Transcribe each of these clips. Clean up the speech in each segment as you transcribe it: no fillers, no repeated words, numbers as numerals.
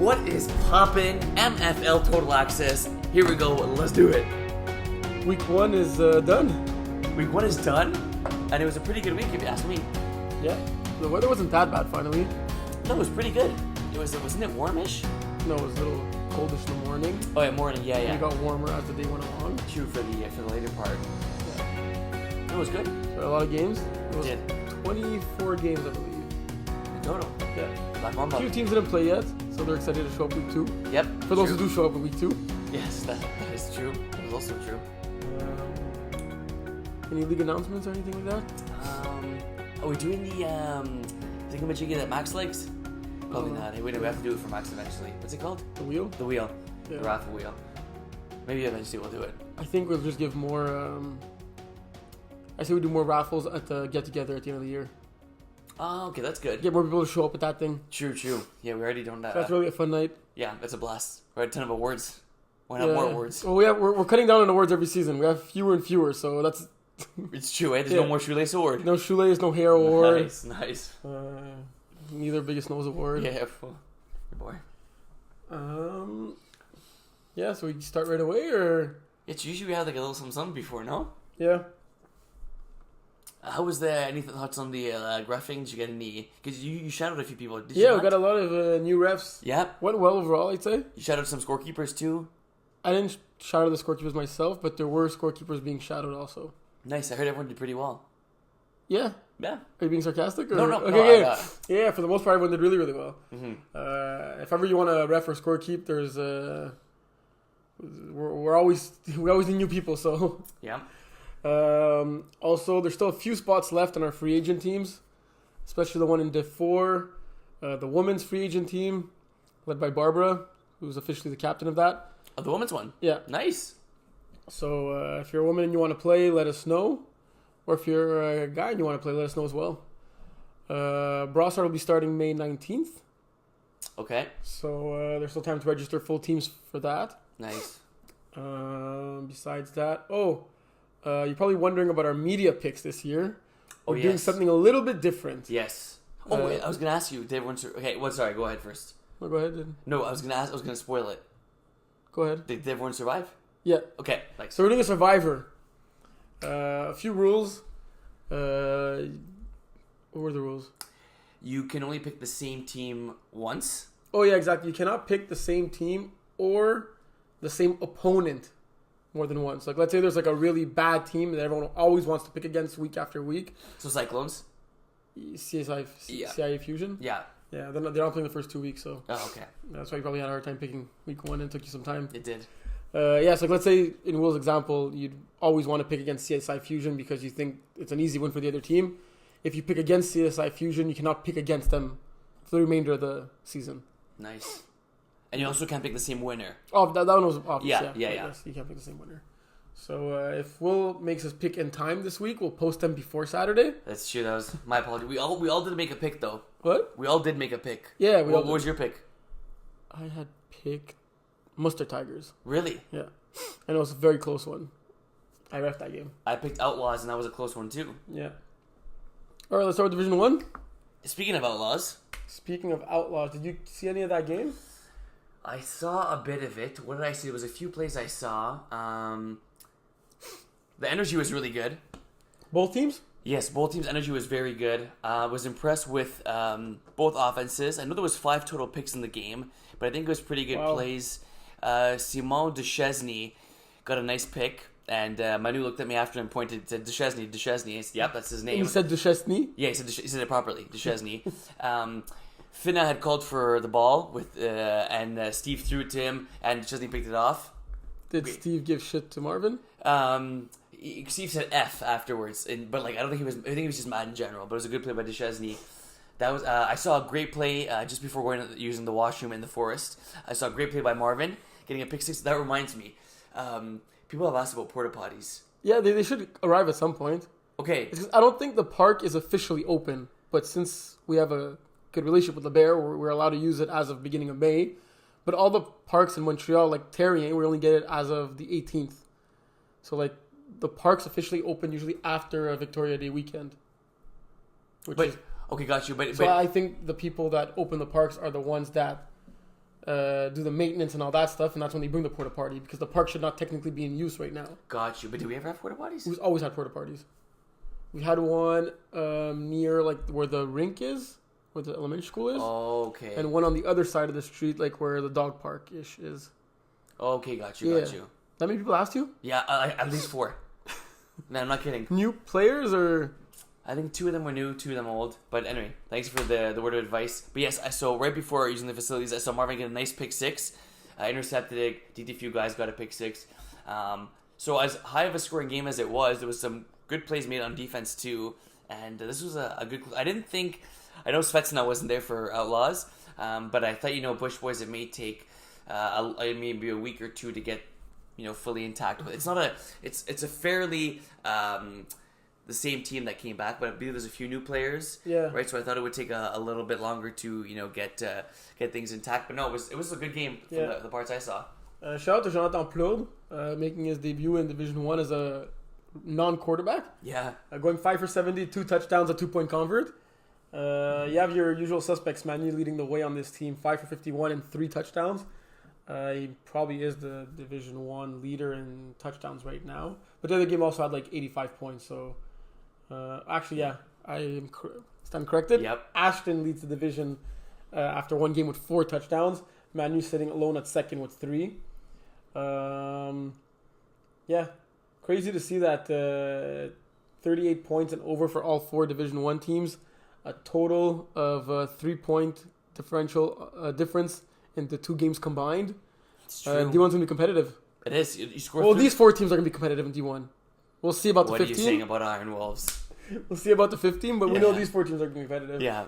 What is poppin'? MFL Total Access. Here we go. Let's do it. Week 1 is done. Week 1 is done, and it was a pretty good week if you ask me. Yeah. The weather wasn't that bad finally. No, it was pretty good. Wasn't it warmish? No, it was a little coldish in the morning. Oh yeah, morning. Yeah. It got warmer as the day went along. True for the later part. Yeah. It was good. So a lot of games. It was Did 24 games, I believe. in total. Yeah. Black A Mamba. few teams didn't play yet, so they're excited to show up week 2. Yep. For those true. who do show up in week 2. Yes, that is true. That is also true. Any league announcements or anything like that? Are we doing the thingamajiggy that Max likes? Probably not. Hey, wait, we have to do it for Max eventually. What's it called? The wheel? The wheel. Yeah. The raffle wheel. Maybe eventually we'll do it. I think we'll just give more. I say we do more raffles at the get together at the end of the year. Oh, okay, that's good. Get more people to show up at that thing. True. Yeah, we already done that. So that's really a fun night. Yeah, that's a blast. We had a ton of awards. Why not more awards? Well, we're cutting down on awards every season. We have fewer and fewer, so that's. It's true, eh? There's no more shoelace award. No shoelace, no hair award. Nice. Neither biggest nose award. Yeah, good boy. Yeah, so we start right away, or It's usually we have like a little something before, no? yeah. How was there? Any thoughts on the graphing? Did you get any? Because you shouted a few people. Did you Yeah, we not? got a lot of new refs. Yeah. Went well overall, I'd say. You shouted some scorekeepers too. I didn't shout out the scorekeepers myself, but there were scorekeepers being shouted also. Nice. I heard everyone did pretty well. Yeah. Yeah. Are you being sarcastic? Or? No. Okay, No, yeah, for the most part, everyone did really, really well. Mm-hmm. If ever you want to ref or scorekeep, there's we always need new people. So Yeah. also, there's still a few spots left on our free agent teams, especially the one in Div 4, the women's free agent team, led by Barbara, who's officially the captain of that. Oh, the women's one. Yeah. Nice. So if you're a woman and you want to play, let us know. Or if you're a guy and you want to play, let us know as well. Brassard will be starting May 19th. Okay. So there's still time to register full teams for that. Nice. Besides that, you're probably wondering about our media picks this year. We're doing yes. something a little bit different. Yes. Oh, wait, I was gonna ask you. Did everyone? Okay. Well, sorry. Go ahead first. No, go ahead. No, I was gonna spoil it. Go ahead. Did everyone survive? Yeah. Okay. Thanks. So we're doing a Survivor. A few rules. What were the rules? You can only pick the same team once. Oh, yeah, exactly. You cannot pick the same team or the same opponent more than once. Like, let's say there's like a really bad team that everyone always wants to pick against week after week. So Cyclones. CIA Fusion. Yeah. Yeah, they're not playing the first 2 weeks, so Oh, okay. that's why you probably had a hard time picking week 1 and it took you some time. It did. Yeah, so let's say in Will's example, you'd always want to pick against CSI Fusion because you think it's an easy win for the other team. If you pick against CSI Fusion, you cannot pick against them for the remainder of the season. Nice. And you also can't pick the same winner. Oh, that one was obvious. Yeah. Yes, you can't pick the same winner. So if Will makes us pick in time this week, we'll post them before Saturday. That's true. That was my apology. We all did make a pick though. What? We all did make a pick. Yeah. What was your pick? I had picked Mustard Tigers. Really? Yeah. And it was a very close one. I reffed that game. I picked Outlaws, and that was a close one too. Yeah. All right, let's start with Division 1. Speaking of Outlaws, Speaking of Outlaws, did you see any of that game? I saw a bit of it. What did I see? There was a few plays I saw. The energy was really good. Both teams? Yes, both teams' energy was very good. I was impressed with both offenses. I know there was 5 total picks in the game, but I think it was pretty good plays. Simon Duchesne got a nice pick, and Manu looked at me after and pointed to Duchesne. I said, yep, that's his name. You said Duchesne? Yeah, he said it properly, Duchesne. Finna had called for the ball, and Steve threw it to him, and Duchesne picked it off. Did Steve give shit to Marvin? Steve said F afterwards, but like I think he was just mad in general. But it was a good play by Duchesne. That was I saw a great play just before going using the washroom in the forest. I saw a great play by Marvin getting a pick six. That reminds me, people have asked about porta potties. Yeah, they should arrive at some point. Okay, Because I don't think the park is officially open, but since we have a good relationship with the Bear, we're allowed to use it as of beginning of May. But all the parks in Montreal, like Terrien, we only get it as of the 18th. So like the parks officially open usually after a Victoria Day weekend. Okay, got you. But I think the people that open the parks are the ones that do the maintenance and all that stuff, and that's when they bring the porta potty because the park should not technically be in use right now. Got you. But do we ever have porta potties? We've always had porta potties. We had one near like where the rink is, where the elementary school is. Oh, okay. And one on the other side of the street, like where the dog park ish is. Okay, got you. That many people asked you? Yeah, at least 4. No, I'm not kidding. New players or? I think 2 of them were new, 2 of them old. But anyway, thanks for the word of advice. But yes, so right before using the facilities, I saw Marvin get a nice pick 6. Intercepted it. DT guys got a pick 6. So as high of a scoring game as it was, there was some good plays made on defense too. And this was a good... I know Svetsna wasn't there for Outlaws, but I thought, Bush Boys, it may take maybe a week or 2 to get, fully intact. It's not a... It's a fairly... the same team that came back, but I believe there's a few new players. Yeah. Right. So I thought it would take a little bit longer to get things intact. But no, it was a good game from the parts I saw. Shout out to Jonathan Plourde, making his debut in Division 1 as a non-quarterback. Yeah. Going 5 for 70, 2 touchdowns, a 2-point convert. You have your usual suspects, Manu leading the way on this team, 5 for 51 and 3 touchdowns. He probably is the Division 1 leader in touchdowns right now. But the other game also had like 85 points, so... I stand corrected. Yep. Ashton leads the division after one game with 4 touchdowns. Manu sitting alone at second with 3. Crazy to see that 38 points and over for all 4 Division 1 teams. A total of 3-point differential difference in the 2 games combined. It's true. D1's going to be competitive. It is. You score. Well, these 4 teams are going to be competitive in D1. We'll see about the 15. What are you saying about Iron Wolves? We'll see about the 15, but we know these 4 teams are going to be competitive. Yeah.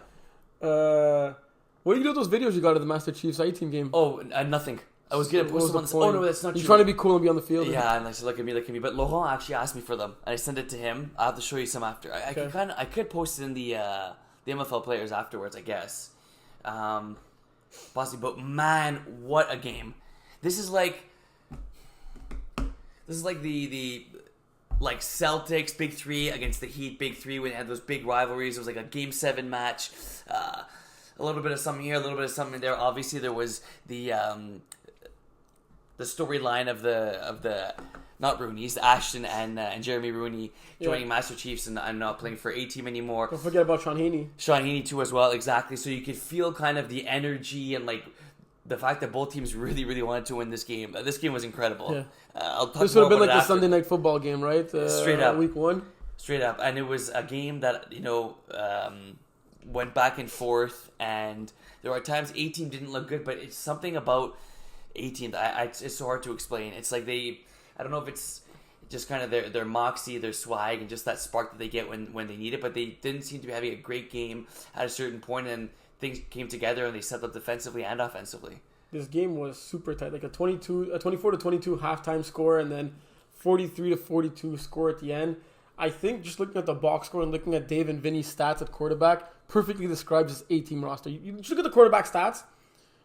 What do you do with those videos you got of the Master Chiefs I-Team game? Oh, nothing. I was going to post them on this. Oh, no, that's not true. You're trying to be cool and be on the field. Yeah, and I said, look at me. But Laurent actually asked me for them, and I sent it to him. I'll have to show you some after. I could post it in the MFL players afterwards, I guess. Possibly, but man, what a game. This is like the like Celtics Big 3 against the Heat Big 3 when they had those big rivalries. It was like a Game 7 match. A little bit of something here, a little bit of something there. Obviously, there was the storyline of the not Rooney's, Ashton and Jeremy Rooney joining Master Chiefs and not playing for A-Team anymore. Don't forget about Sean Haney. Sean Haney too as well, exactly. So you could feel kind of the energy and like the fact that both teams really, really wanted to win this game. This game was incredible. Yeah. I'll talk this more would have been about like it the after. Sunday night football game, right? Straight up. Week 1. Straight up. And it was a game that, went back and forth. And there were times A-Team didn't look good, but it's something about A-Team that it's so hard to explain. It's like I don't know if it's just kind of their moxie, their swag, and just that spark that they get when they need it. But they didn't seem to be having a great game at a certain point, and things came together and they stepped up defensively and offensively. This game was super tight, like a 24-22 halftime score, and then 43-42 score at the end. I think just looking at the box score and looking at Dave and Vinny's stats at quarterback perfectly describes this A-Team roster. You just look at the quarterback stats,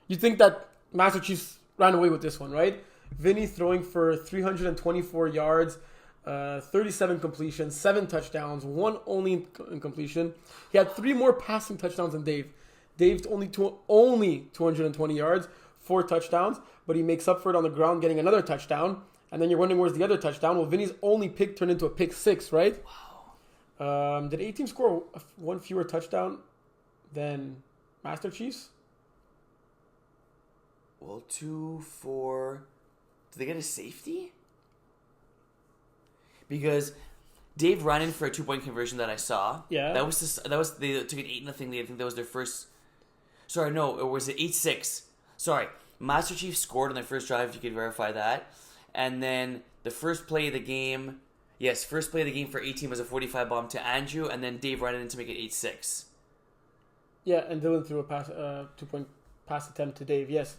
you think that Master Chiefs ran away with this one, right? Vinny throwing for 324 yards, 37 completions, 7 touchdowns, 1 only incompletion. He had 3 more passing touchdowns than Dave. Dave's only 220 yards, 4 touchdowns, but he makes up for it on the ground getting another touchdown. And then you're wondering where's the other touchdown. Well, Vinny's only pick turned into a pick 6, right? Wow. Did A-Team score 1 fewer touchdown than Master Chiefs? Well, 2, 4... Did they get a safety? Because Dave ran in for a 2-point conversion that I saw. Yeah. That was they took an 8-0 lead. I think that was their first... Sorry, no, or was it 8-6? Sorry. Master Chief scored on their first drive, if you could verify that. And then the first play of the game... Yes, first play of the game for A-Team was a 45 bomb to Andrew, and then Dave ran in to make it 8-6. Yeah, and Dylan threw a 2-point pass attempt to Dave, yes.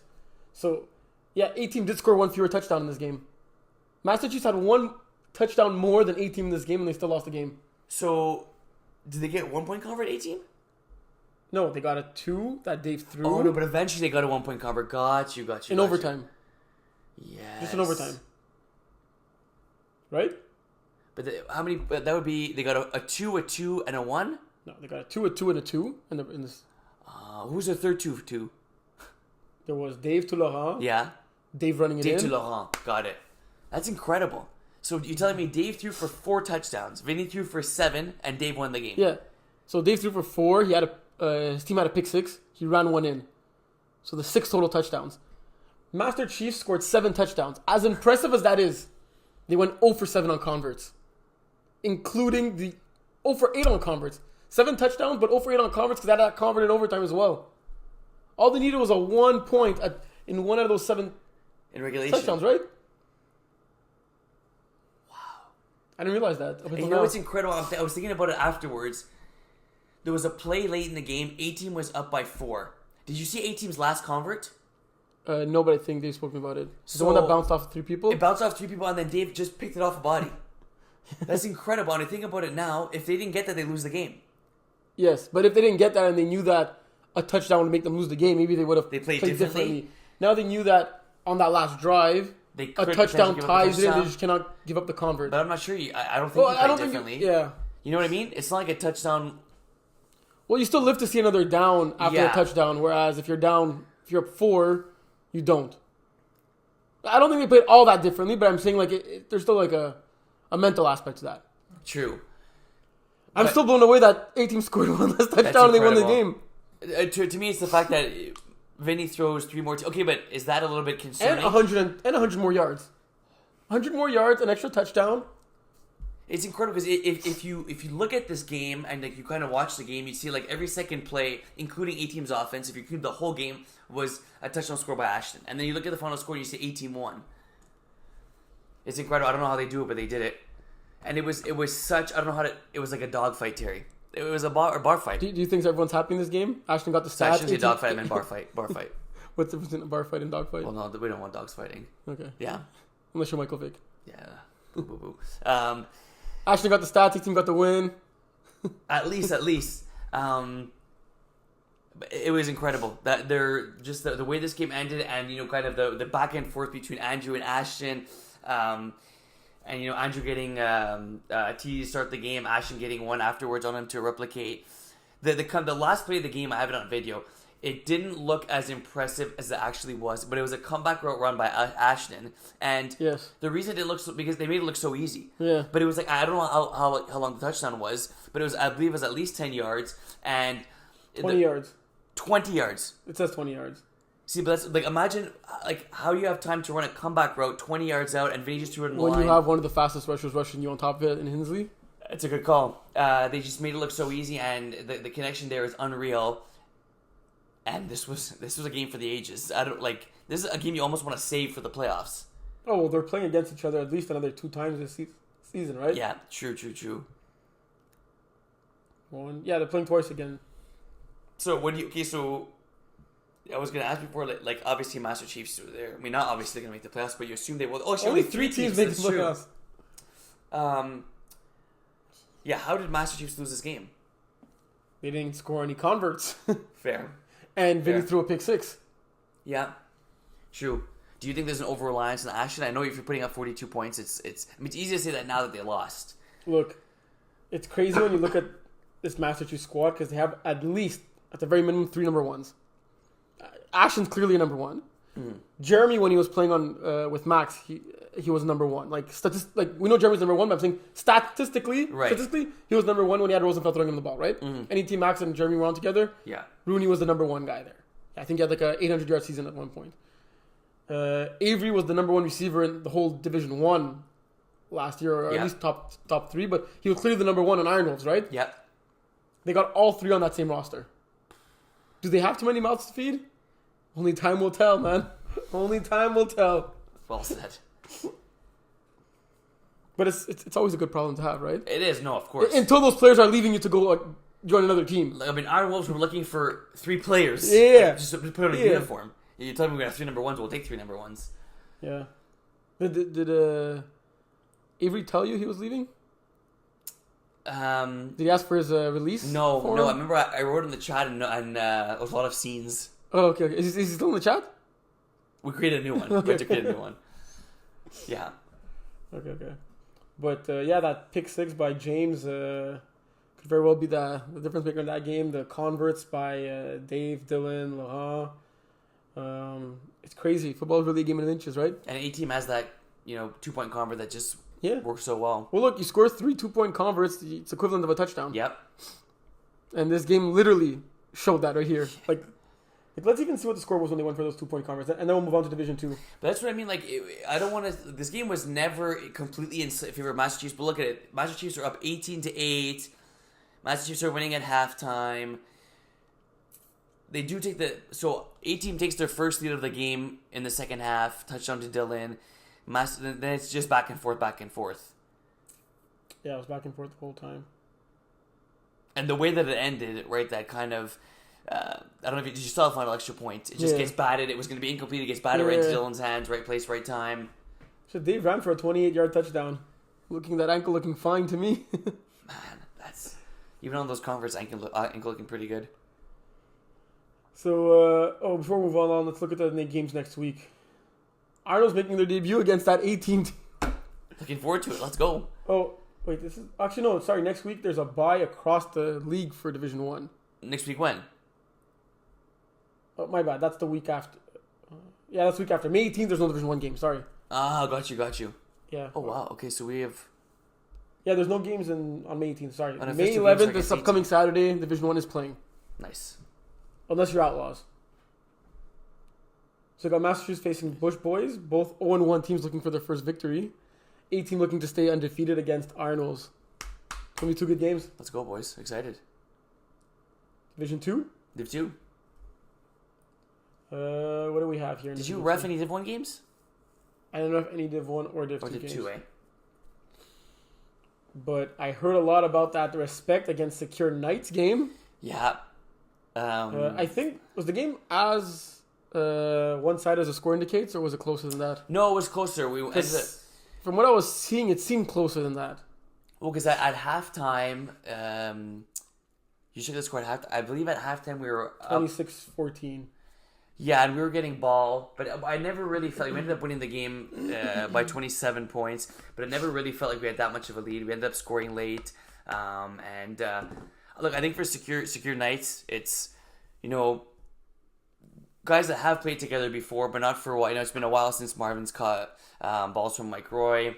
So, yeah, A-Team did score 1 fewer touchdown in this game. Master Chiefs had 1 touchdown more than A-Team in this game, and they still lost the game. So, did they get 1-point convert, A-Team? No, they got a 2 that Dave threw. Oh, no, but eventually they got a 1-point convert. Got you. In overtime. Yes. Just in overtime. Right? But how many? That would be, they got a 2, and a 1? No, they got a 2, and a 2 in this. Who's the third 2? There was Dave to Laurent. Yeah. Dave running it Dave in. to Laurent. Got it. That's incredible. So you're telling me Dave threw for 4 touchdowns, Vinny threw for 7, and Dave won the game? Yeah. So Dave threw for 4. He had his team had a pick 6. He ran one in. So the 6 total touchdowns. Master Chiefs scored 7 touchdowns. As impressive as that is, they went 0 for 7 on converts, including the 0 for 8 on converts. 7 touchdowns, but 0 for 8 on converts because that converted overtime as well. All they needed was a 1 point in one out of those 7 in regulation. touchdowns, right? Wow. I didn't realize that. And you know what's incredible? I was thinking about it afterwards. There was a play late in the game. A-Team was up by 4. Did you see A-Team's last convert? No, but I think Dave spoke about it. It's the So one that bounced off 3 people. It bounced off 3 people, and then Dave just picked it off a body. That's incredible. And I think about it now. If they didn't get that, they lose the game. Yes, but if they didn't get that and they knew that a touchdown would make them lose the game, maybe they would have They played played differently. differently. Now they knew that on that last drive, They a could touchdown potentially give up a ties it. They touchdown. just cannot give up the convert. But I'm not sure. I don't think he played differently. Yeah. You know what I mean? It's not like a touchdown. Well, you still live to see another down after Yeah. a touchdown, whereas if you're down, if you're up 4, you don't. I don't think they played all that differently, but I'm saying like there's still like a mental aspect to that. True. I'm But- still blown away that A-Team scored one less touchdown and they won the game. To me, it's the fact that Vinny throws 3 more. Okay, but is that a little bit And concerning? 100 more yards. 100 more yards, an extra touchdown. It's incredible because if you look at this game and like you kind of watch the game, you see like every second play, including A-Team's offense, if you include the whole game, was a touchdown score by Ashton. And then you look at the final score and you see A-Team won. It's incredible. I don't know how they do it, but they did it. And it was such, I don't know how to, it was like a dogfight, Terry. It was a bar fight. Do you think everyone's happy in this game? Ashton got the I stats. shouldn't say dogfight, I meant bar fight. Bar fight. What's the difference in a bar fight and dog fight? Well, no, we don't want dogs fighting. Okay. Yeah. Unless you're Michael Vick. Yeah. Boo, boo, boo. Ashton got the stats. His team got the win. At least. It was incredible that they're just the way this game ended, and kind of the back and forth between Andrew and Ashton, and Andrew getting a T to start the game, Ashton getting one afterwards on him to replicate. The last play of the game, I have it on video. It didn't look as impressive as it actually was, but it was a comeback route run by Ashton, and Yes. the reason it didn't look because they made it look so easy. Yeah. But it was like, I don't know how long the touchdown was, but I believe it was at least 10 yards and 20 yards. 20 yards. It says 20 yards. See, but that's like, imagine like how you have time to run a comeback route 20 yards out and Vinny just threw it in the When line. you have one of the fastest rushers rushing you on top of it in Hensley. It's a good call. They just made it look so easy, and the connection there is unreal. And this was a game for the ages. This is a game you almost want to save for the playoffs. Oh, well, they're playing against each other at least another 2 times this season, right? Yeah, true. Yeah, they're playing twice again. So so I was going to ask before, like obviously Master Chiefs are there. I mean, not obviously they're going to make the playoffs, but you assume they will. Oh, Only 3 teams make the that's true. playoffs. Yeah, how did Master Chiefs lose this game? They didn't score any converts. Fair. And Vinny Fair. threw a pick 6. Yeah, true. Do you think there's an over-reliance on Ashton? I know if you're putting up 42 points, it's easy to say that now that they lost. Look, it's crazy when you look at this Master Chief squad because they have at least, at the very minimum, 3 number 1s. Ashton's clearly a number 1. Jeremy, when he was playing on with Max, he was number 1. Like we know Jeremy's number 1, but I'm saying statistically, he was number 1 when he had Rosenfeld throwing him the ball, right? Any team Max and Jeremy were on together. Yeah. Rooney was the number 1 guy there. I think he had like a 800-yard season at one point. Avery was the number 1 receiver in the whole Division 1 last year, or at least top 3, but he was clearly the number 1 on Iron Wolves, right? Yeah. They got all 3 on that same roster. Do they have too many mouths to feed? Only time will tell, man. Only time will tell. Well said. But it's always a good problem to have, right? It is, no, of course. Until those players are leaving you to go join another team. I mean, Iron Wolves were looking for 3 players. Yeah. Just to put on a uniform. You tell me we have 3 number 1s, we'll take 3 number 1s. Yeah. Did Avery tell you he was leaving? Did he ask for his release? No. form? I remember I wrote in the chat and there was a lot of scenes. Oh, okay. Is he still in the chat? We created a new one. We had to create a new one. Yeah. Okay. But that pick 6 by James could very well be the difference maker in that game. The converts by Dave, Dylan, Laurent. It's crazy. Football is really a game in inches, right? And A team has that 2-point convert that just Yeah. works so well. Well, look, you score 3 2-point converts. It's equivalent of a touchdown. Yep. And this game literally showed that right here. Like, let's even see what the score was when they went for those 2-point converts, and then we'll move on to Division 2. But that's what I mean. Like, I don't want to. This game was never completely in favor of Master Chiefs. But look at it. Master Chiefs are up 18-8. Master Chiefs are winning at halftime. They do take so A team takes their first lead of the game in the second half. Touchdown to Dylan. Then it's just back and forth, back and forth. Yeah, it was back and forth the whole time. And the way that it ended, right? That kind of. I don't know if did you saw the final extra point. It just gets batted. It was going to be incomplete. It gets batted right into Dylan's hands. Right place, right time. So Dave ran for a 28-yard touchdown. That ankle looking fine to me. Man, that's even on those converts, ankle looking pretty good. So, before we move on, let's look at the games next week. Arnold's making their debut against that 18 team. Looking forward to it. Let's go. Oh, wait, this is actually no. Sorry, next week there's a bye across the league for Division 1. Next week when? Oh, my bad. That's the week after. Yeah, that's the week after. May 18th, there's no Division 1 game. Sorry. Ah, got you. Yeah. Oh, wow. Okay, so we have... Yeah, there's no games on May 18th. Sorry. On May 11th, this upcoming Saturday, Division 1 is playing. Nice. Unless you're Outlaws. So we got Massachusetts facing Bush Boys. Both 0-1 teams looking for their first victory. A team looking to stay undefeated against Arnold's. Gonna be 2 good games. Let's go, boys. Excited. Division 2? Div 2. What do we have here? Did you ref any Div 1 games? I don't know if any Div 1 or Div 2 Or Div games. 2, eh? But I heard a lot about that Respect against Secure Knights game. Yeah. I think, was the game as one side as the score indicates, or was it closer than that? No, it was closer. From what I was seeing, it seemed closer than that. Well, because at halftime, you check the score at halftime. I believe at halftime we were up 26-14. Yeah, and we were getting ball, but I never really felt... We ended up winning the game by 27 points, but it never really felt like we had that much of a lead. We ended up scoring late. Look, I think for Secure Knights, it's, guys that have played together before, but not for a while. It's been a while since Marvin's caught balls from Mike Roy.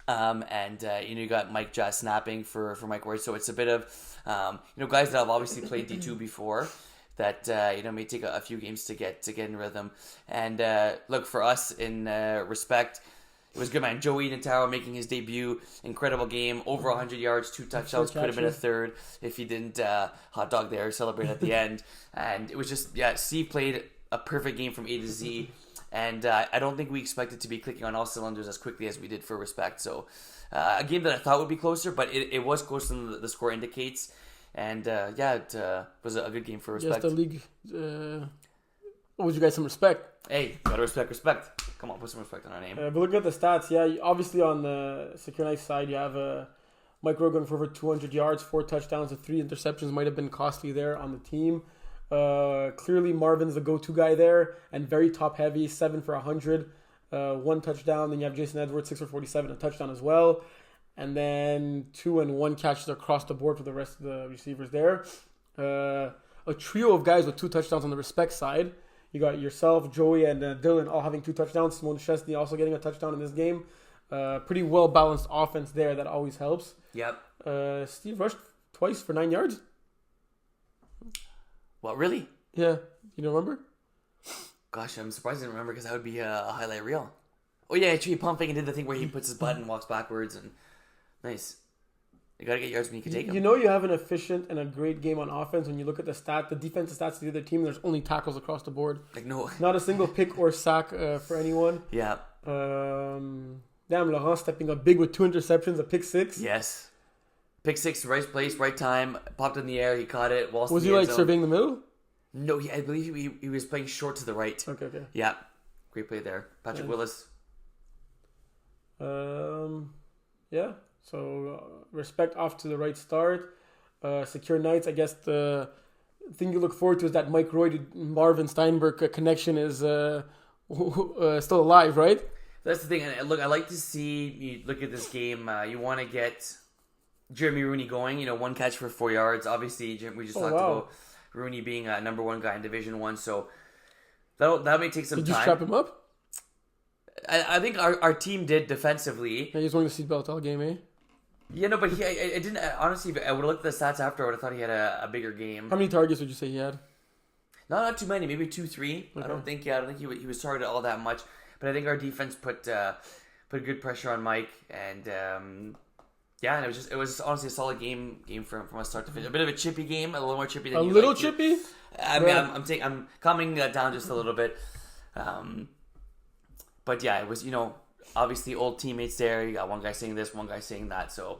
You got Mike Jazz snapping for Mike Roy. So it's a bit of, guys that have obviously played D2 before that, may take a few games to get in rhythm. And look, for us in Respect, it was good, man. Joey Notaro making his debut. Incredible game. Over 100 yards, 2 touchdowns. Could have been a third if he didn't hot dog there, celebrate at the end. And it was just, Steve played a perfect game from A to Z. And I don't think we expected to be clicking on all cylinders as quickly as we did for Respect. So a game that I thought would be closer, but it was closer than the score indicates. And it was a good game for Respect. Yes, the league owes you guys some respect. Hey, gotta respect. Come on, put some respect on our name. But looking at the stats, obviously on the Secure Knights side, you have Mike Rowe going for over 200 yards, 4 touchdowns, and 3 interceptions. Might have been costly there on the team. Clearly Marvin's the go-to guy there, and very top-heavy, 7 for 100, 1 touchdown. Then you have Jason Edwards, 6 for 47, a touchdown as well. And then 2 and 1 catches across the board for the rest of the receivers there. A trio of guys with 2 touchdowns on the Respect side. You got yourself, Joey, and Dylan all having 2 touchdowns. Simone Chesney also getting a touchdown in this game. Pretty well-balanced offense there. That always helps. Yep. Steve rushed twice for 9 yards. What, really? Yeah. You don't remember? Gosh, I'm surprised I didn't remember because that would be a highlight reel. Oh, yeah, actually pumping and did the thing where he puts his butt and walks backwards. And nice. You got to get yards when you can take them. You have an efficient and a great game on offense when you look at the defensive stats of the other team. There's only tackles across the board. Not a single pick or sack for anyone. Yeah. Laurent stepping up big with 2 interceptions, a pick 6. Yes. Pick 6, right place, right time. Popped in the air, he caught it. Was he surveying the middle? No, I believe he was playing short to the right. Okay. Yeah. Great play there. Patrick Willis. Yeah. So, Respect off to the right start. Secure Knights, I guess the thing you look forward to is that Mike Roy to Marvin Steinberg connection is still alive, right? That's the thing. And look, I like to see, you look at this game, you want to get Jeremy Rooney going, 1 catch for 4 yards. Obviously, we just talked about Rooney being a number 1 guy in Division 1. So, That may take some Did you time. strap him up? I think our team did defensively. Yeah, he's wearing the seatbelt all game, eh? Yeah, no, but I didn't. Honestly, I would have looked at the stats after. I would have thought he had a bigger game. How many targets would you say he had? Not too many. Maybe 2, 3. Okay. I don't think he was targeted all that much. But I think our defense put good pressure on Mike, and and it was honestly a solid game from us start to finish. A bit of a chippy game, a little more chippy than A you little like chippy? I mean, I'm calming that down just a little bit. But yeah, it was, obviously old teammates there. You got one guy saying this, one guy saying that. So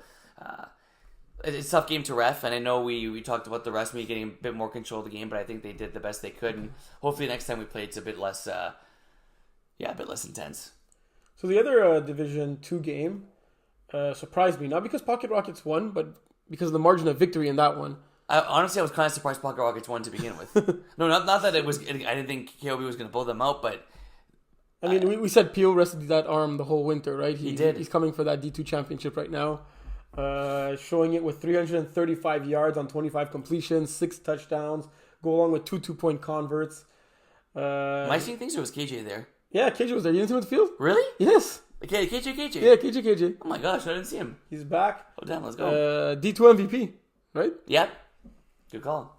it's a tough game to ref. And I know we talked about the rest of me getting a bit more control of the game, but I think they did the best they could. And hopefully next time we play, it's a bit less, a bit less intense. So the other Division 2 game surprised me. Not because Pocket Rockets won, but because of the margin of victory in that one. Honestly, I was kind of surprised Pocket Rockets won to begin with. No, not that it was. I didn't think KOB was going to blow them out, but I mean, we said Pio rested that arm the whole winter, right? He did. He's coming for that D2 championship right now. Showing it with 335 yards on 25 completions, 6 touchdowns, go along with 2 2-point converts. Am I seeing things or was KJ there? Yeah, KJ was there. You didn't see him on the field? Really? Yes. Okay, KJ? Yeah, KJ. Oh my gosh, I didn't see him. He's back. Oh damn, let's go. D2 MVP, right? Yeah. Good call.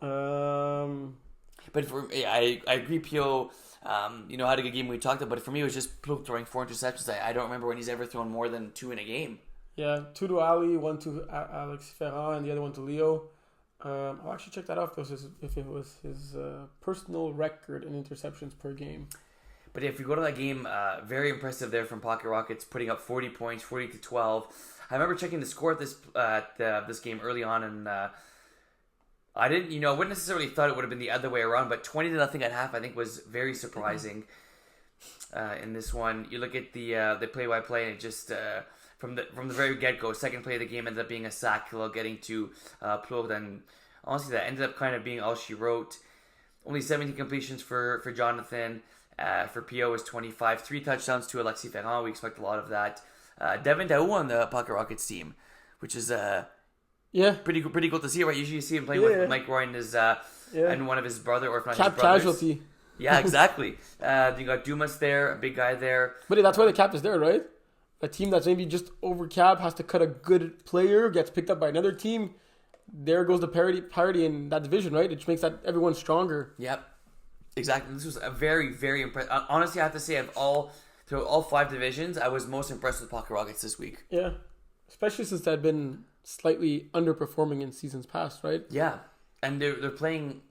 But I agree, Pio. Had a good game we talked about, but for me, it was just Pio throwing 4 interceptions. I don't remember when he's ever thrown more than 2 in a game. Yeah, 2 to Ali, 1 to Alex Ferrand, and the other 1 to Leo. I'll actually check that out if it was his personal record in interceptions per game. But if you go to that game, very impressive there from Pocket Rockets, putting up 40 points, 40-12. I remember checking the score at this game early on, and I wouldn't necessarily thought it would have been the other way around, but 20-0 at half I think was very surprising in this one. You look at the play-by-play, and it just from the very get-go, second play of the game ended up being a sack, getting to Plo. Then honestly, that ended up kind of being all she wrote. Only 17 completions for Jonathan. For Pio was 25, 3 touchdowns to Alexis Ferrand. We expect a lot of that. Devin Daou on the Pocket Rockets team, which is pretty cool to see. Right, usually you see him playing with Mike Roy and and one of his brother, or if not his brothers. Casualty. Yeah, exactly. You got Dumas there, a big guy there. But that's why the cap is there, right? A team that's maybe just over cap has to cut a good player, gets picked up by another team. There goes the parity in that division, right? Which makes that everyone stronger. Yep, exactly. This was a very, very impressive. Honestly, I have to say, through all 5 divisions, I was most impressed with Pocket Rockets this week. Yeah, especially since they've been slightly underperforming in seasons past, right? Yeah, and they're playing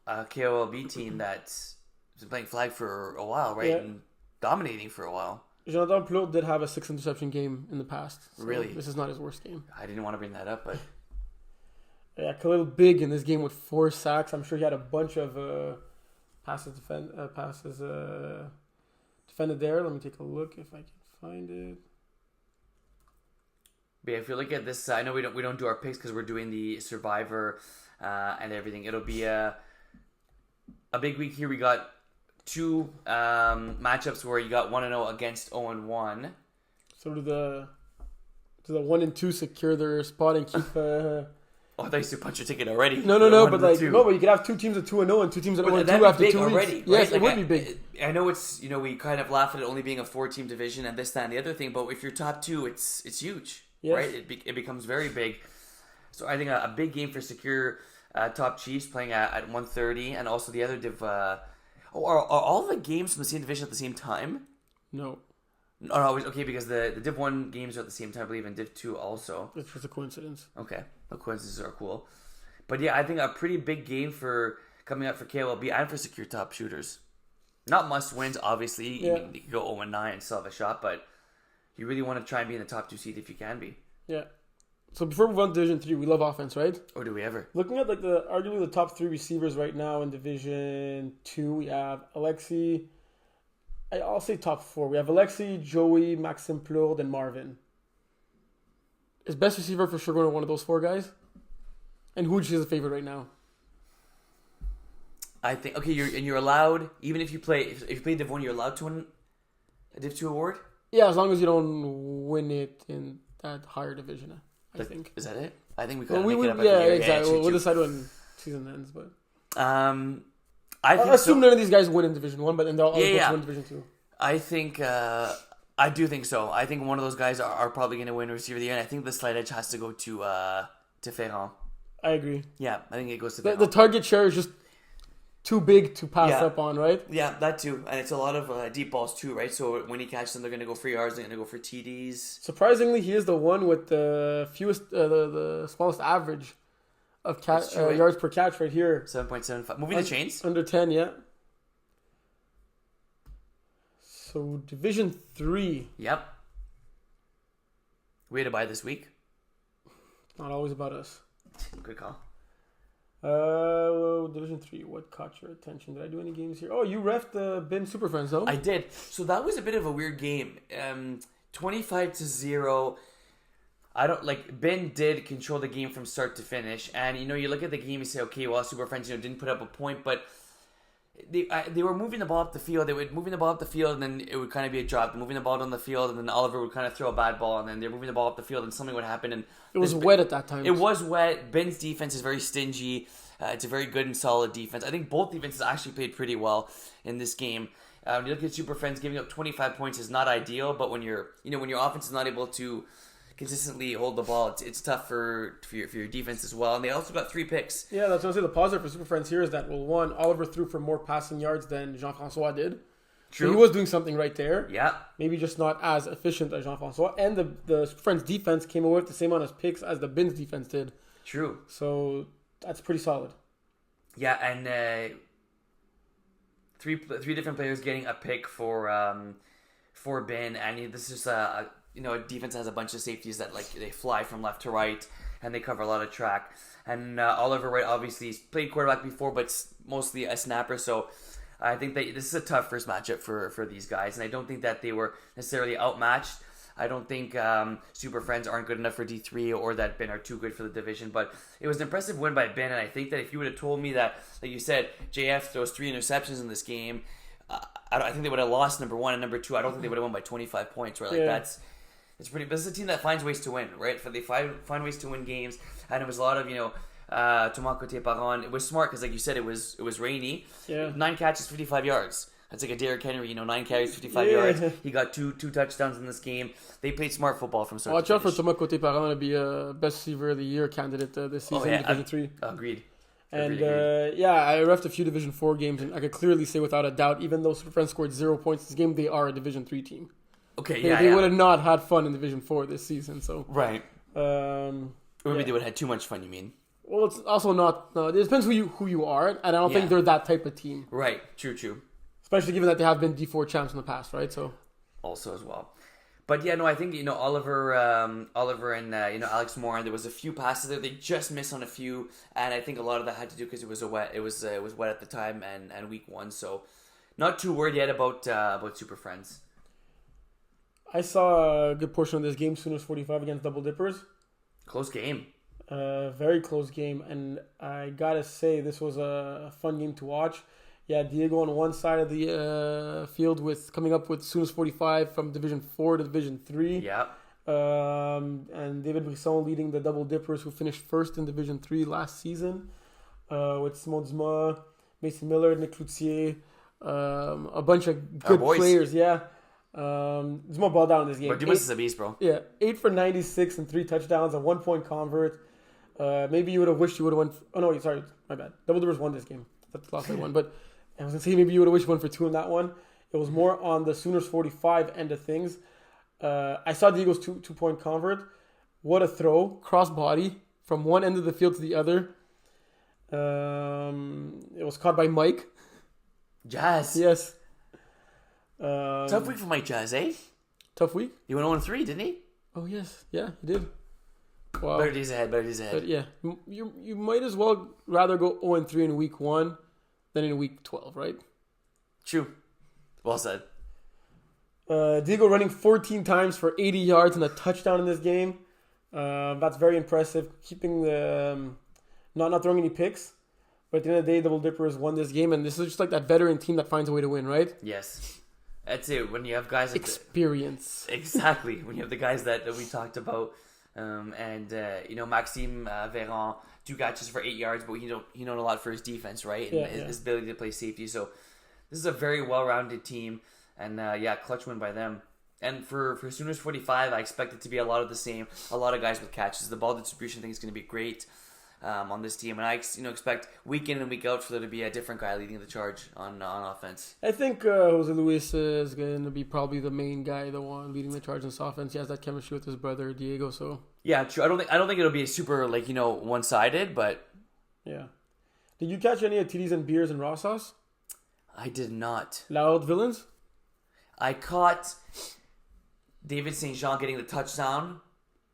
a KOLB team that's been playing flag for a while, right? Yeah. And dominating for a while. Jonathan Plot did have a 6 interception game in the past. So really? This is not his worst game. I didn't want to bring that up, but yeah, Khalil Big in this game with 4 sacks. I'm sure he had a bunch of passes defended there. Let me take a look if I can find it. But yeah, if you look at this, I know we don't do our picks because we're doing the Survivor and everything. It'll be a big week here. We got 2 matchups where you got 1-0 against 0-1. So do the 1 and 2 secure their spot and keep. Oh, I thought you said punch your ticket already. No, but you could have 2 teams at 2-0 and 2 teams at 0-2 after 2 weeks. Already, right? Yes, it would be big. I know it's we kind of laugh at it only being a 4-team division and this, that, and the other thing, but if you're top 2, it's huge. Yes. Right? It becomes very big. So I think a big game for secure top Chiefs playing at 1:30, and also the other div. Are all the games from the same division at the same time? No. No, okay, because the Div 1 games are at the same time, I believe, and Div 2 also. It's just a coincidence. Okay, the coincidences are cool. But yeah, I think a pretty big game for coming up for KLB and for secure top shooters. Not must wins, obviously. Yeah. You can go 0-9 and still have a shot, but you really want to try and be in the top 2 seed if you can be. Yeah. So before we move on to Division 3, we love offense, right? Or do we ever? Looking at arguably the top 3 receivers right now in Division 2, we have Alexi. I'll say top 4. We have Alexi, Joey, Maxime Plourde, and Marvin. Is best receiver for sure going to one of those 4 guys? And who is a favorite right now? I think you're allowed, even if you play Div 1, you're allowed to win a Div 2 award? Yeah, as long as you don't win it in that higher division, I think. Is that it? I think we could make it up. Yeah, exactly. We'll decide when season ends, but I think assume none of these guys win in Division 1, but then they'll all win Division 2. I think, I do think so. I think one of those guys are probably going to win Receiver of the Year, and I think the slight edge has to go to Ferrand. I agree. Yeah, I think it goes to Ferrand. The target share is just too big to pass up on, right? Yeah, that too. And it's a lot of deep balls too, right? So when he catches them, they're going to go for yards, they're going to go for TDs. Surprisingly, he is the one with the fewest, the smallest average of yards per catch right here. 7.75. Moving the chains? Under 10, yeah. So, Division 3. Yep. We had to buy this week. Not always about us. Good call. Division 3. What caught your attention? Did I do any games here? Oh, you reffed the Ben Super Friends, though. I did. So that was a bit of a weird game. 25-0. I don't like. Ben did control the game from start to finish, and you look at the game, you say, okay, well, Super Friends, didn't put up a point, but they were moving the ball up the field. They would moving the ball up the field, and then it would kind of be a drop. Moving the ball down the field, and then Oliver would kind of throw a bad ball, and then they're moving the ball up the field, and something would happen. And it was wet at that time. It was wet. Ben's defense is very stingy. It's a very good and solid defense. I think both defenses actually played pretty well in this game. When you look at Super Friends, giving up 25 points is not ideal, but when your offense is not able to consistently hold the ball, it's tough for your defense as well. And they also got 3 picks. Yeah, that's what I say. The positive for Super Friends here is that, well, one, Oliver threw for more passing yards than Jean-Francois did. True. So he was doing something right there. Yeah. Maybe just not as efficient as Jean-Francois. And the Super Friends defense came away with the same amount of picks as the Ben's defense did. True. So that's pretty solid. Yeah, and three different players getting a pick for Ben, and this is a defense has a bunch of safeties that they fly from left to right, and they cover a lot of track. And Oliver Wright obviously he's played quarterback before, but mostly a snapper. So I think that this is a tough first matchup for these guys, and I don't think that they were necessarily outmatched. I don't think Super Friends aren't good enough for D3 or that Ben are too good for the division, but it was an impressive win by Ben, and I think that if you would have told me that, like you said, JF throws 3 interceptions in this game, I think they would have lost number 1, and number 2, I don't think they would have won by 25 points, right? It's pretty. This is a team that finds ways to win, right? They find ways to win games, and it was a lot of Thomas Côté-Parent. It was smart because, like you said, it was rainy. Yeah. 9 catches, 55 yards. That's like a Derrick Henry, 9 carries, 55 yards. He got two touchdowns in this game. They played smart football from start to finish. Watch out for Thomas Côté-Parent to be a best receiver of the year candidate this season in Division 3. Agreed. And I reffed a few Division 4 games, and I could clearly say without a doubt, even though Super Friends scored 0 points this game, they are a Division 3 team. Okay, they would have not had fun in Division 4 this season. So right. Or maybe they would have had too much fun. You mean? Well, it's also not. No, it depends who you are, and I don't think they're that type of team. Right. True. Especially given that they have been D4 champs in the past, right? So also as well. But yeah, no, I think Oliver and Alex Moore, and there was a few passes there they just missed on a few, and I think a lot of that had to do because it was wet. It was wet at the time and week 1, so not too worried yet about Super Friends. I saw a good portion of this game, Sooners 45 against Double Dippers. Close game. Very close game, and I gotta say this was a fun game to watch. Yeah, Diego on one side of the field coming up with Sooners 45 from Division 4 to Division 3. Yeah. And David Brisson leading the Double Dippers who finished first in Division 3 last season with Simon Dumas, Mason Miller, Nick Cloutier, a bunch of good players. Yeah. Dumas ball down in this game. But Dumas is a beast, bro. Yeah, 8 for 96 and 3 touchdowns, a 1-point convert. Maybe you would have wished you would have won. Oh no, sorry, my bad. Double Dippers won this game. That's the last one. But I was gonna say maybe you would have wished you won for 2 in that one. It was more on the Sooners 45 end of things. I saw Diego's 2-point convert. What a throw, cross body from one end of the field to the other. It was caught by Mike. Jazz. Yes. Tough week for Mike Jazz, eh? Tough week? He went 0-3, didn't he? Oh, yes. Yeah, he did. Wow. Better days ahead. But yeah, you might as well rather go 0-3 in week 1 than in week 12, right? True. Well said. Diego running 14 times for 80 yards and a touchdown in this game. That's very impressive. Keeping the not throwing any picks. But at the end of the day, Double Dippers won this game, and this is just like that veteran team that finds a way to win, right? Yes. That's it. When you have guys like experience. Exactly. When you have the guys that we talked about Maxime Véran, 2 catches for 8 yards, but he known a lot for his defense, right? And his ability to play safety. So this is a very well-rounded team, and clutch win by them. And for Sooners 45, I expect it to be a lot of the same. A lot of guys with catches. The ball distribution thing is going to be great on this team, and I expect week in and week out for there to be a different guy leading the charge on offense. I think Jose Luis is going to be probably the main guy, the one leading the charge in this offense. He has that chemistry with his brother Diego. So yeah, true. I don't think it'll be a super one-sided, but yeah. Did you catch any of TDs and Beers and raw sauce? I did not. Loud villains. I caught David St. Jean getting the touchdown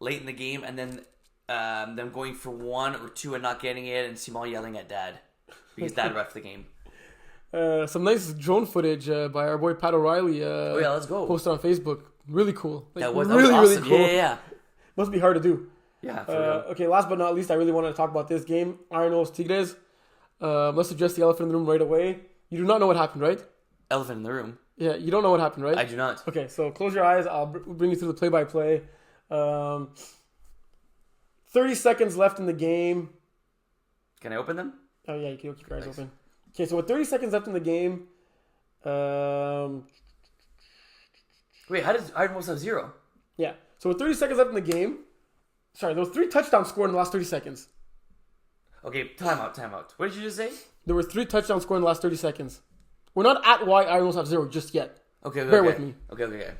late in the game, and then them going for 1 or 2 and not getting it, and Simon yelling at Dad because Dad ref the game. Some nice drone footage by our boy Pat O'Reilly. Let's go. Posted on Facebook. Really cool. That was awesome. Really cool. Yeah. Must be hard to do. Yeah. For real. Okay, last but not least, I really wanted to talk about this game. Arnos Tigres. Let's address the elephant in the room right away. You do not know what happened, right? Elephant in the room. Yeah, you don't know what happened, right? I do not. Okay, so close your eyes. I'll bring you through the play-by-play. 30 seconds left in the game. Can I open them? Oh, yeah, you can keep your eyes open. Okay, so with 30 seconds left in the game... Wait, how did Iron have 0? Yeah, so with 30 seconds left in the game... Sorry, there was 3 touchdowns scored in the last 30 seconds. Okay, timeout. What did you just say? There were 3 touchdowns scored in the last 30 seconds. We're not at why Iron have 0 just yet. Okay. Bear with me. Okay.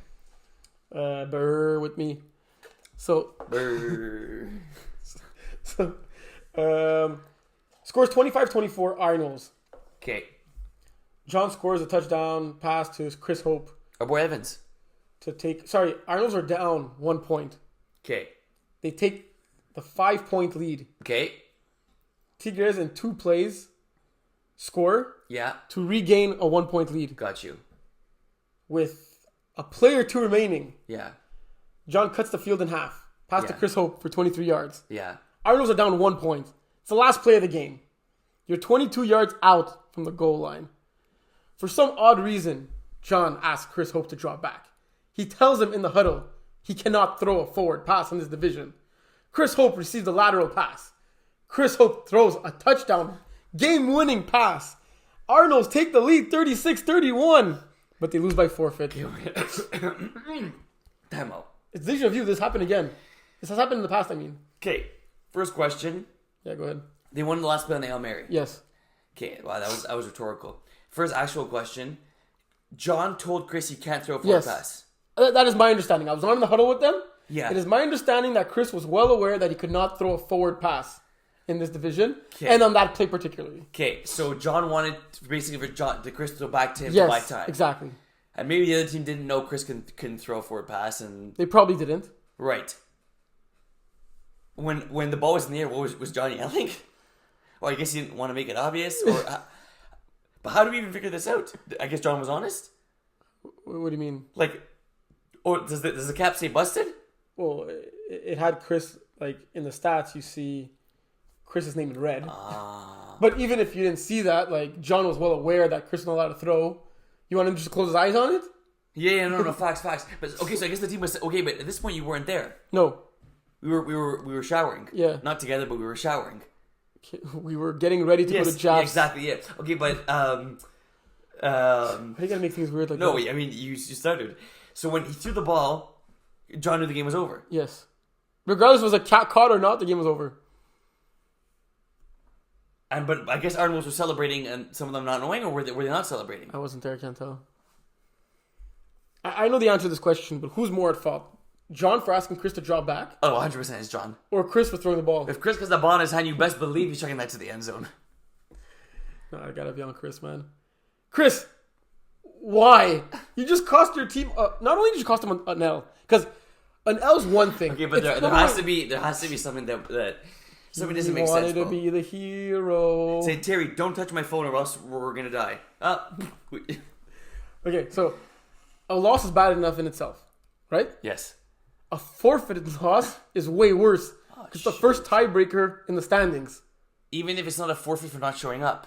Bear with me. So... scores 25-24 Arnold's. Okay. John scores a touchdown pass to Chris Hope. Our boy Evans. Arnold's are down 1 point. Okay. They take the 5-point lead. Okay. Tigres in 2 plays score Yeah. to regain a 1-point lead. Got you. With a play or 2 remaining, Yeah. John cuts the field in half. Pass to Chris Hope for 23 yards. Yeah. Arnold's are down 1 point. It's the last play of the game. You're 22 yards out from the goal line. For some odd reason, John asks Chris Hope to drop back. He tells him in the huddle he cannot throw a forward pass in this division. Chris Hope receives a lateral pass. Chris Hope throws a touchdown, game-winning pass. Arnold's take the lead 36-31, but they lose by forfeit. Timeout. It's deja vu. This happened again. This has happened in the past, I mean. Okay. First question. Yeah, go ahead. They won the last play on the Hail Mary. Yes. Okay. Wow, that was rhetorical. First actual question. John told Chris he can't throw a forward pass. That is my understanding. I was not in the huddle with them. Yeah. It is my understanding that Chris was well aware that he could not throw a forward pass in this division, and on that play particularly. Okay, so John wanted basically for Chris to throw back to him to buy time. Exactly. And maybe the other team didn't know Chris couldn't throw a forward pass, and they probably didn't. Right. When the ball was in the air, what was John yelling? Well, I guess he didn't want to make it obvious, but how do we even figure this out? I guess John was honest. What do you mean? Or does the cap say busted? Well, it had Chris, in the stats, you see Chris's name in red. But even if you didn't see that, John was well aware that Chris was not allowed to throw. You want him to just close his eyes on it? Yeah, no, facts. But okay, so I guess the team was okay, but at this point you weren't there. No. We were showering. Yeah. Not together, but we were showering. We were getting ready to go to jobs. Yeah, exactly, yeah. Okay, but how you gotta make things weird like no, that? I mean you started. So when he threw the ball, John knew the game was over. Yes. Regardless if it was a cat caught or not, the game was over. But I guess Arnold's were celebrating, and some of them not knowing, or were they not celebrating? I wasn't there, I can't tell. I know the answer to this question, but who's more at fault? John for asking Chris to drop back? Oh, 100% it's John. Or Chris for throwing the ball? If Chris gets the ball in his hand, you best believe he's chucking that to the end zone. No, I gotta be on Chris, man. Chris! Why? You just cost your team... not only did you cost him an L, because an L's one thing. Okay, but there has to be something that something doesn't make sense. He wanted to be the hero. Say, Terry, don't touch my phone or else we're gonna die. Okay, so a loss is bad enough in itself, right? Yes. A forfeited loss is way worse. It's the first tiebreaker in the standings. Even if it's not a forfeit for not showing up.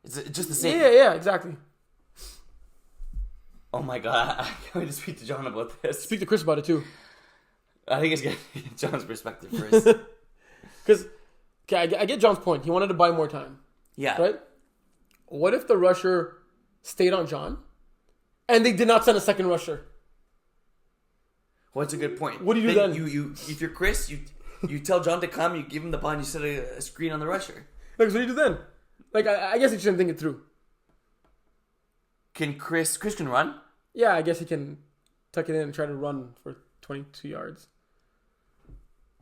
It's just the same. Yeah, exactly. Oh my god, I can't wait to speak to John about this. Speak to Chris about it too. I think it's good. John's perspective first. Because, okay, I get John's point. He wanted to buy more time. Yeah. Right? What if the rusher stayed on John and they did not send a second rusher? Well, that's a good point. What do you do then? If you're Chris, you tell John to come, you give him the ball, and you set a screen on the rusher. Like, so what do you do then? Like, I guess he shouldn't think it through. Can Chris can run? Yeah, I guess he can tuck it in and try to run for 22 yards.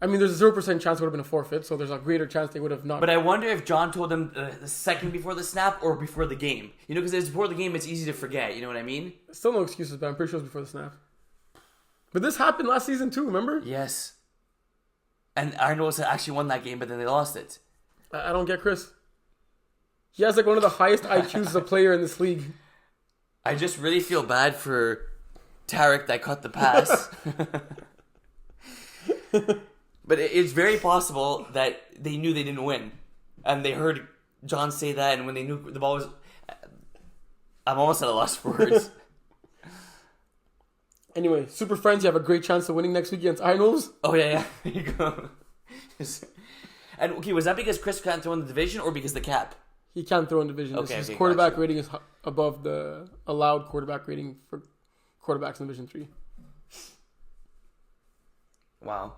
I mean, there's a 0% chance it would have been a forfeit, so there's a greater chance they would have not. But I wonder if John told him the second before the snap or before the game. You know, because before the game, it's easy to forget. You know what I mean? Still no excuses, but I'm pretty sure it was before the snap. But this happened last season too, remember? Yes. And Arnold actually won that game, but then they lost it. I don't get Chris. He has like one of the highest IQs as a player in this league. I just really feel bad for Tarek that caught the pass. But it's very possible that they knew they didn't win. And they heard John say that, and when they knew the ball was... I'm almost at a loss for words. Anyway, Super Friends, you have a great chance of winning next week against Iron Wolves. Oh, yeah. There you go. And, okay, was that because Chris can't throw in the division or because the cap? He can't throw in division. Okay, His quarterback rating is above the allowed quarterback rating for quarterbacks in Division 3. Wow.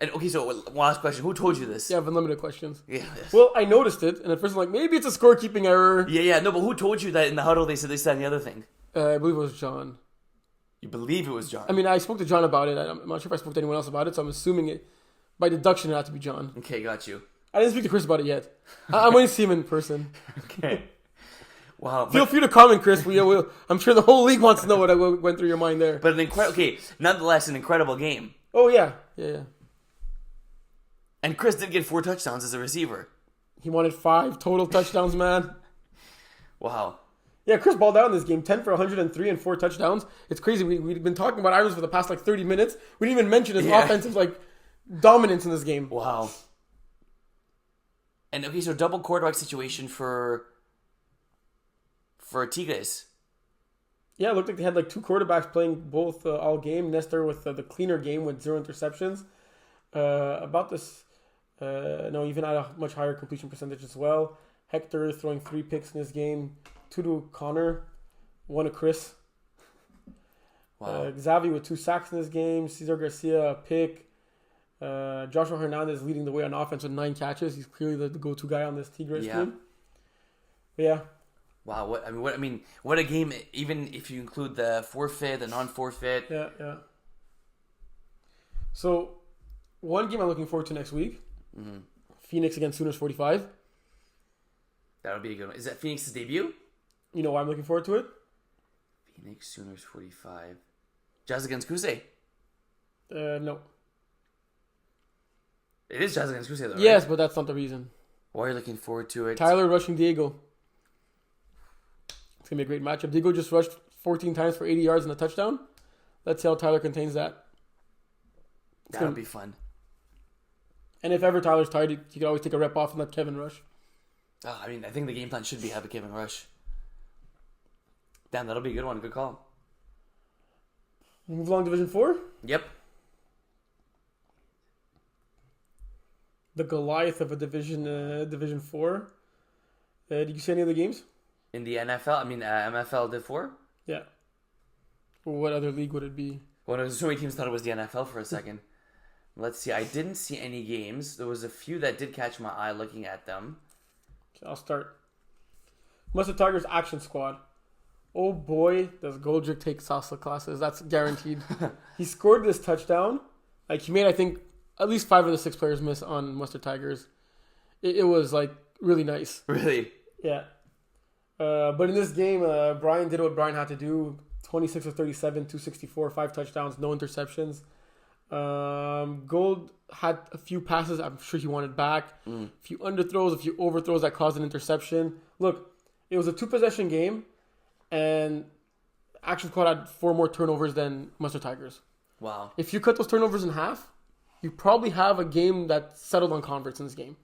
And okay, so one last question. Who told you this? You have unlimited questions. Yeah. Well, I noticed it, and at first I'm like, maybe it's a scorekeeping error. Yeah. No, but who told you that in the huddle they said this, that, and the other thing? I believe it was John. You believe it was John? I mean, I spoke to John about it. I'm not sure if I spoke to anyone else about it, so I'm assuming it, by deduction, it had to be John. Okay, got you. I didn't speak to Chris about it yet. I'm going to see him in person. Okay. Wow. Feel free to comment, Chris. I'm sure the whole league wants to know what went through your mind there. But nonetheless, an incredible game. Oh, yeah. Yeah. And Chris did get 4 touchdowns as a receiver. He wanted 5 total touchdowns, man. Wow. Yeah, Chris balled out in this game. 10 for 103 and 4 touchdowns. It's crazy. We've been talking about Irons for the past 30 minutes. We didn't even mention his offensive dominance in this game. Wow. And okay, so double quarterback situation for Tigres. Yeah, it looked like they had 2 quarterbacks playing both all game. Nestor with the cleaner game with 0 interceptions. Even at a much higher completion percentage as well. Hector throwing 3 picks in this game. 2 to Connor, 1 to Chris. Wow. Xavi with 2 sacks in this game. Cesar Garcia a pick. Joshua Hernandez leading the way on offense with 9 catches. He's clearly the go-to guy on this Tigres team. But yeah. Wow. What a game! Even if you include the forfeit, the non-forfeit. Yeah. So, one game I'm looking forward to next week. Mm-hmm. Phoenix against Sooners 45. That'll be a good one. Is that Phoenix's debut? You know why I'm looking forward to it? Phoenix Sooners 45. Jazz against Kuse. No. It is Jazz against Kuse, though, right? Yes, but that's not the reason. Why are you looking forward to it? Tyler rushing Diego. It's going to be a great matchup. Diego just rushed 14 times for 80 yards and a touchdown. Let's see how Tyler contains that. That'll be fun. And if ever Tyler's tired, he could always take a rep off and let Kevin rush. I think the game plan should be have a Kevin rush. Damn, that'll be a good one. Good call. We move along to Division 4. Yep. The Goliath of a Division 4. Did you see any of the games? In the NFL? MFL Div 4? Yeah. What other league would it be? Well, so many teams thought it was the NFL for a second. Let's see. I didn't see any games. There was a few that did catch my eye looking at them. I'll start. Mustard Tigers Action Squad. Oh boy, does Goldrick take salsa classes. That's guaranteed. He scored this touchdown. He made, I think, at least 5 of the 6 players miss on Mustard Tigers. It was, really nice. Really? Yeah. But in this game, Brian did what Brian had to do. 26 of 37, 264, 5 touchdowns, no interceptions. Gold had a few passes I'm sure he wanted back. A few underthrows, a few overthrows that caused an interception. Look, it was a 2-possession game, and Action Squad had 4 more turnovers than Mustard Tigers. Wow. If you cut those turnovers in half, you probably have a game that's settled on converts in this game.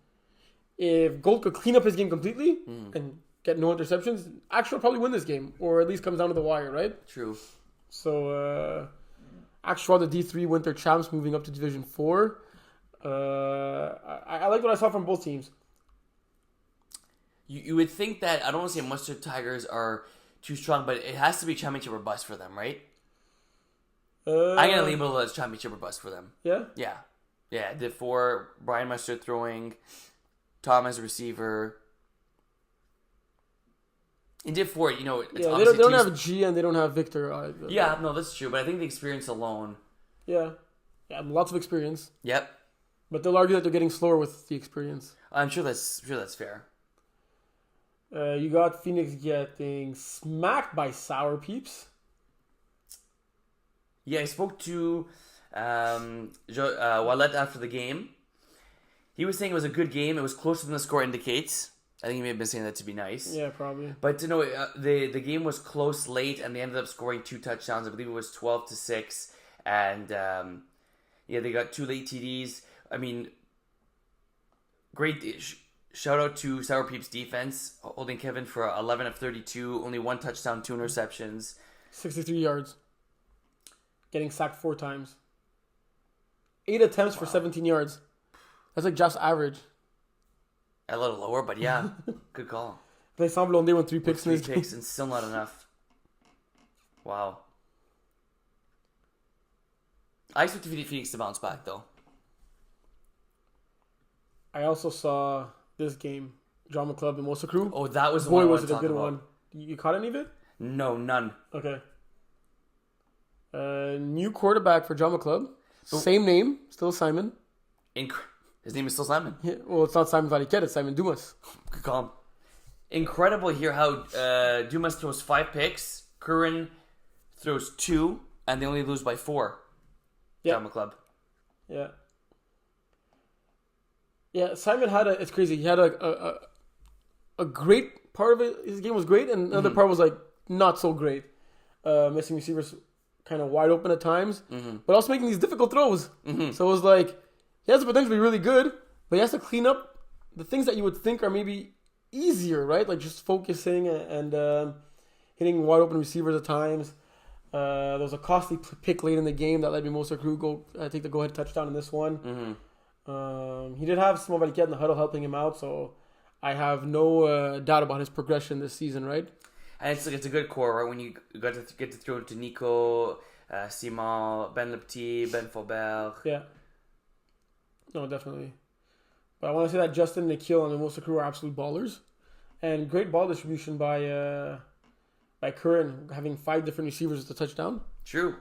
If Gold could clean up his game completely and get no interceptions, Action will probably win this game, or at least comes down to the wire, right? True. So, Actual the D3 Winter Champs moving up to Division 4. I like what I saw from both teams. You would think that, I don't want to say Munster Tigers are too strong, but it has to be championship or bust for them, right? I'm going to label it as championship or bust for them. Yeah? Yeah. Yeah, Div 4, Brian Munster throwing, Tom as a receiver. In Div 4, it's they obviously don't have G and they don't have Victor either. Yeah, no, that's true, but I think the experience alone. Yeah, lots of experience. Yep. But they'll argue that they're getting slower with the experience. I'm sure that's fair. You got Phoenix getting smacked by Sour Peeps. Yeah, I spoke to Wallet after the game. He was saying it was a good game. It was closer than the score indicates. I think he may have been saying that to be nice. Yeah, probably. But the game was close late, and they ended up scoring 2 touchdowns. I believe it was 12-6, and they got 2 late TDs. I mean, great. Shout out to Sour Peeps defense, holding Kevin for 11 of 32, only 1 touchdown, 2 interceptions, 63 yards, getting sacked 4 times, 8 attempts for 17 yards. That's like Jeff's average. A little lower, but yeah, good call. They semblent only won 3 picks in this game. 3 picks and still not enough. Wow. I expect Phoenix to bounce back, though. I also saw this game, Drama Club and Mosa Crew. Oh, that was the Boy, one I was wanted it to a talk good about. one. You caught any of it? No, none. Okay. New quarterback for Drama Club. Same name, still Simon. His name is still Simon. Yeah, well, it's not Simon Valiquette, it's Simon Dumas. Good call. Incredible here how Dumas throws 5 picks, Curran throws 2, and they only lose by 4. Yeah. Drama Club. Yeah. Yeah, Simon had it's crazy. He had a great part of it. His game was great, and another part was like not so great. Missing receivers kind of wide open at times, but also making these difficult throws. So it was like, he has the potential to be really good, but he has to clean up the things that you would think are maybe easier, right? Like just focusing and hitting wide open receivers at times. There was a costly pick late in the game that let Mimosa Crew take the go-ahead touchdown in this one. He did have Simon Valiquette in the huddle helping him out, so I have no doubt about his progression this season, right? And it's a good core, right? When you get to throw it to Nico, Simon, Ben Lepti, Ben Faubert. Yeah. No, definitely. But I want to say that Justin, Nikhil, and Mimosa Crew are absolute ballers. And great ball distribution by Curran, having 5 different receivers with a touchdown. True.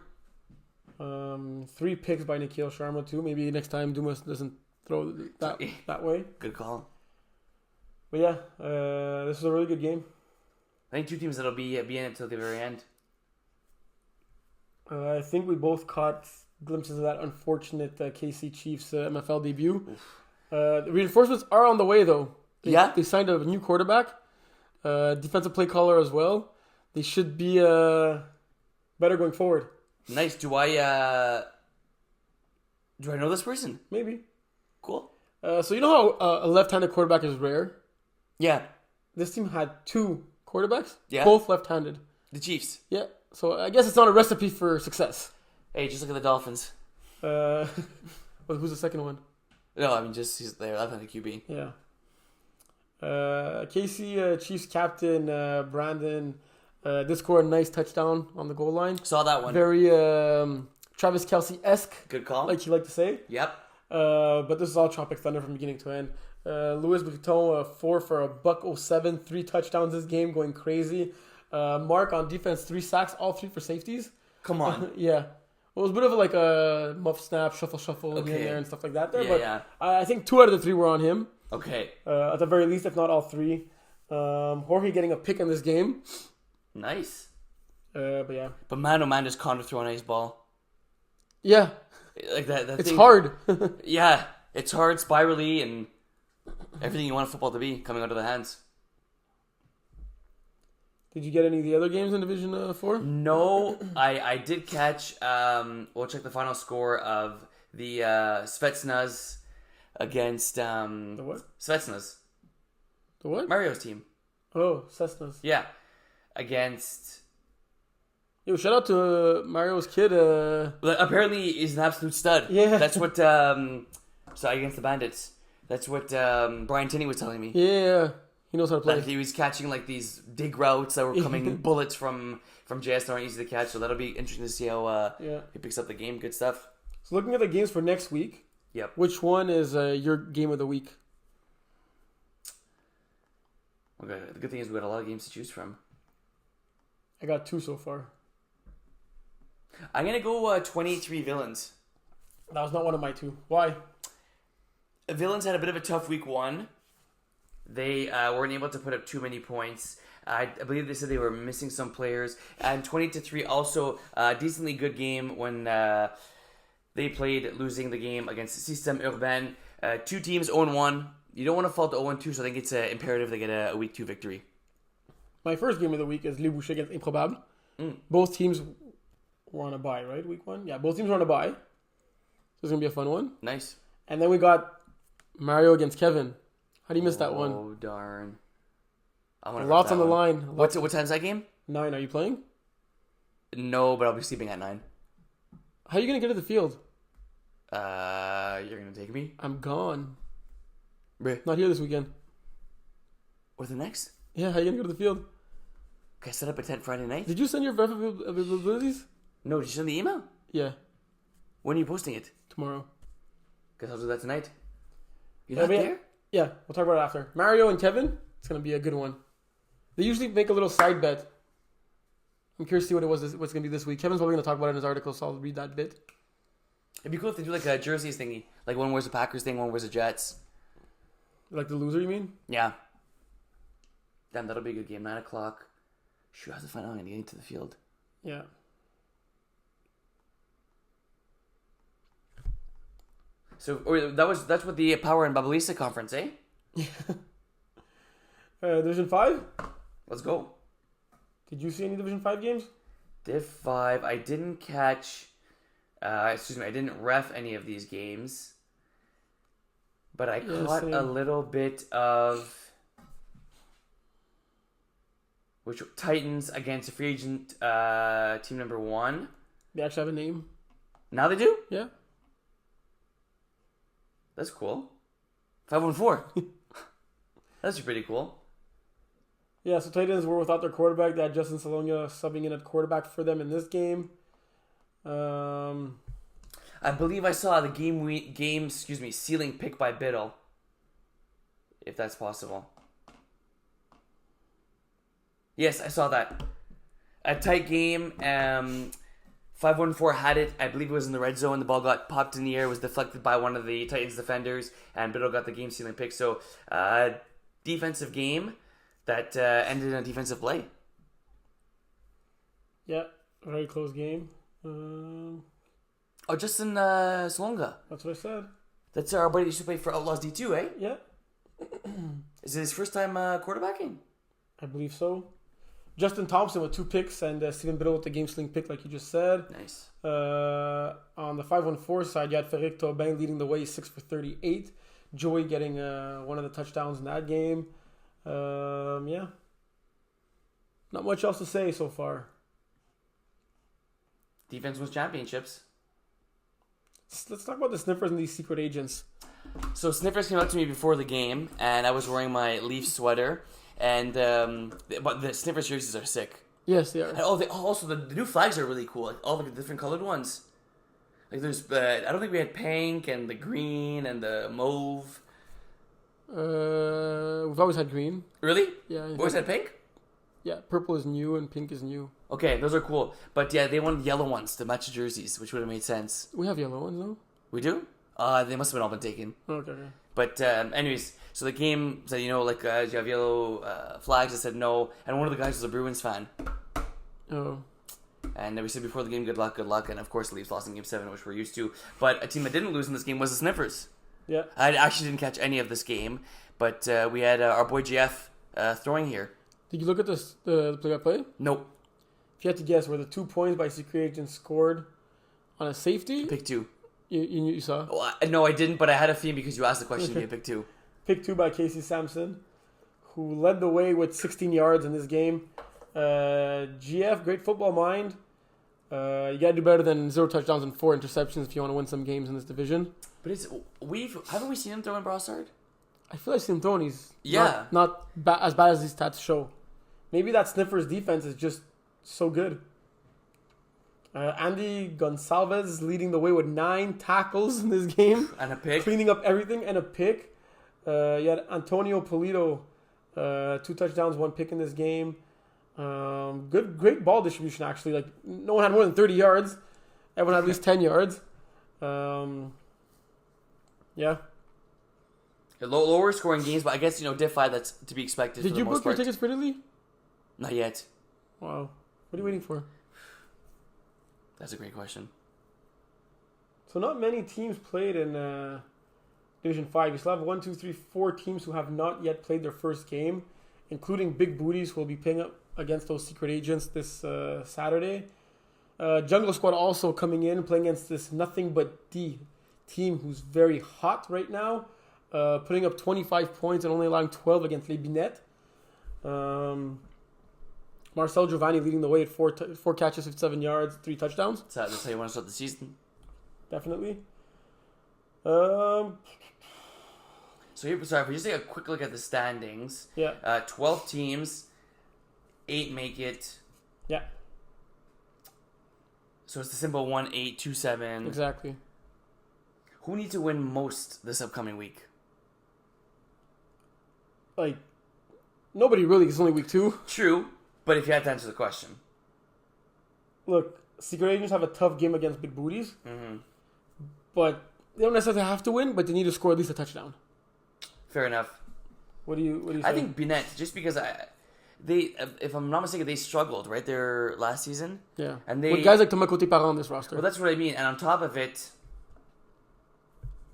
3 picks by Nikhil Sharma too. Maybe next time Dumas doesn't throw that way. Good call. But yeah, this was a really good game. I think 2 teams that'll be in it till the very end. I think we both caught glimpses of that unfortunate KC Chiefs MFL debut. The reinforcements are on the way though. They signed a new quarterback, defensive play caller as well. They should be better going forward. Nice. Do I know this person? Maybe. Cool. So you know how a left-handed quarterback is rare? Yeah. This team had 2 quarterbacks, both left-handed. The Chiefs. Yeah. So I guess it's not a recipe for success. Hey, just look at the Dolphins. Who's the second one? No, I mean he's there. Left-handed QB. Yeah. KC Chiefs captain Brandon did score a nice touchdown on the goal line. Saw that one. Very Travis Kelce-esque. Good call. Like you like to say. Yep. But this is all Tropic Thunder from beginning to end. Louis Vuitton 4 for $107, 3 touchdowns this game, going crazy. Mark on defense 3 sacks, all 3 for safeties. Come on. Yeah. Well, it was a bit of like a muff snap, shuffle in there and stuff like that there. I think 2 out of the 3 were on him. Okay. At the very least, if not all 3. Jorge getting a pick in this game. Nice. But yeah. But man, oh man, does Connor throw a nice ball. Yeah. Like that it's thing, hard. Yeah. It's hard, spirally, and everything you want football to be coming out of the hands. Did you get any of the other games in Division 4? No, I did catch. We'll check the final score of the Svetsnaz against the what? Svetsnaz. The what? Mario's team. Oh, Cessnas. Yeah, against Yo, shout out to Mario's kid. Apparently, he's an absolute stud. Yeah. That's what. Sorry, against the Bandits. That's what Brian Tinney was telling me. Yeah, he knows how to play. That he was catching like these dig routes that were coming bullets from JS that aren't easy to catch. So that'll be interesting to see how he picks up the game. Good stuff. So looking at the games for next week, Yep. which one is your game of the week? Okay. The good thing is we got a lot of games to choose from. I got 2 so far. I'm gonna go 23 Villains. That was not one of my 2. Why? Villains had a bit of a tough week 1. They weren't able to put up too many points. I believe they said they were missing some players. And 20-3 also a decently good game when they played, losing the game against Système Urbain. 2 teams 0-1. You don't want to fall to 0-2, so I think it's imperative they get a week 2 victory. My first game of the week is Les Bouchers against Improbable. Both teams were on a bye, right? Week 1? Yeah, both teams were on a bye. So it's going to be a fun one. Nice. And then we got Mario against Kevin. How do you miss that one? Oh, darn. Lots on the line. What time's that game? 9. Are you playing? No, but I'll be sleeping at 9. How are you going to get to the field? You're going to take me? I'm gone. Right. Not here this weekend. Or the next? Yeah, how are you going to go to the field? Okay, set up a tent Friday night? Did you send your availabilities? No, did you send the email? Yeah, When are you posting it? tomorrow. Guess I'll do that tonight. You're not there? Yeah, we'll talk about it after. Mario and Kevin, it's going to be a good one. They usually make a little side bet. I'm curious to see what's going to be this week. Kevin's probably going to talk about it in his article, so I'll read that bit. It'd be cool if they do like a jerseys thingy. Like one wears a Packers thing, one wears a Jets. Like the loser, you mean? Yeah. Damn, that'll be a good game. 9 o'clock. Shoot, I have to find out I'm getting to the field. Yeah. So that's what the Power and Babalisa conference, eh? Division 5? Let's go. Did you see any Division 5 games? Div 5. I didn't catch. I didn't ref any of these games, but I caught same. a little bit of which Titans against free agent team number 1. They actually have a name. Now they do. Yeah. That's cool. 5-1-4. That's pretty cool. Yeah, so Titans were without their quarterback. They had Justin Salonia subbing in at quarterback for them in this game. I believe I saw the ceiling pick by Biddle. If that's possible. Yes, I saw that. A tight game. 5-1-4 had it. I believe it was in the red zone. The ball got popped in the air. It was deflected by one of the Titans defenders. And Biddle got the game sealing pick. So, defensive game that ended in a defensive play. Yeah, very close game. Oh, Justin Salonga. That's what I said. That's our buddy that used to play for Outlaws D2, eh? Yeah. Is it his first time quarterbacking? I believe so. Justin Thompson with 2 picks and Steven Biddle with the game sling pick, like you just said. Nice. On the 5-1-4 side, you had Frédéric Taubin leading the way, 6 for 38. Joey getting one of the touchdowns in that game. Yeah. Not much else to say so far. Defense wins championships. Let's talk about the sniffers and these secret agents. So Sniffers came up to me before the game, and I was wearing my Leaf sweater, and but the Sniffers jerseys are sick. Yes, they are. And also the new flags are really cool. Like all the different colored ones. Like there's, I don't think we had pink and the green and the mauve. We've always had green. Really? Yeah. Always had pink? Yeah, purple is new and pink is new. Okay, those are cool. But yeah, they wanted yellow ones to match the jerseys, which would have made sense. We have yellow ones, though. We do? They must have all been taken. Okay. But anyways, so the game said, you have yellow flags. I said no. And one of the guys was a Bruins fan. Oh. And we said before the game, good luck. And of course, the Leafs lost in Game 7, which we're used to. But a team that didn't lose in this game was the Sniffers. Yeah. I actually didn't catch any of this game. But we had our boy GF throwing here. Did you look at the play-by-play? Nope. If you had to guess, were the 2 points by secret agent scored on a safety? Pick 2. You saw? Oh, no, I didn't, but I had a feeling because you asked the question to pick 2. Pick 2 by Casey Sampson, who led the way with 16 yards in this game. GF, great football mind. You gotta do better than 0 touchdowns and 4 interceptions if you want to win some games in this division. But haven't we seen him throw in Brassard? I feel like Sim Tony's Yeah. not as bad as these stats show. Maybe that Sniffers defense is just so good. Andy Gonsalves leading the way with 9 tackles in this game. And a pick. Cleaning up everything and a pick. You had Antonio Polito, 2 touchdowns, 1 pick in this game. Great ball distribution, actually. Like, no one had more than 30 yards. Everyone had at least 10 yards. Yeah. Lower scoring games, but I guess, Div 5, that's to be expected. Did for you the most book your part. tickets for Italy? Not yet. Wow. What are you waiting for? That's a great question. So not many teams played in Division 5. You still have 1, 2, 3, 4 teams who have not yet played their first game, including Big Booties who will be playing up against those secret agents this Saturday. Jungle Squad also coming in, playing against this Nothing But D team who's very hot right now, putting up 25 points and only allowing 12 against Les Binettes. Marcel Giovanni leading the way at 4 catches, 57 yards, 3 touchdowns. That's how you want to start the season. Definitely. So if we just take a quick look at the standings. Yeah. 12 teams, 8 make it. Yeah. So it's the simple 1, 8, 2, 7. Exactly. Who needs to win most this upcoming week? Like, nobody really. It's only week 2. True, but if you had to answer the question. Look, Secret Agents have a tough game against Big Booties. Mm-hmm. But they don't necessarily have to win, but they need to score at least a touchdown. Fair enough. What do you say? I think Binet, just because they, if I'm not mistaken, they struggled right there last season. Yeah. And they, with guys like Tomoko Tepara on this roster. Well, that's what I mean. And on top of it,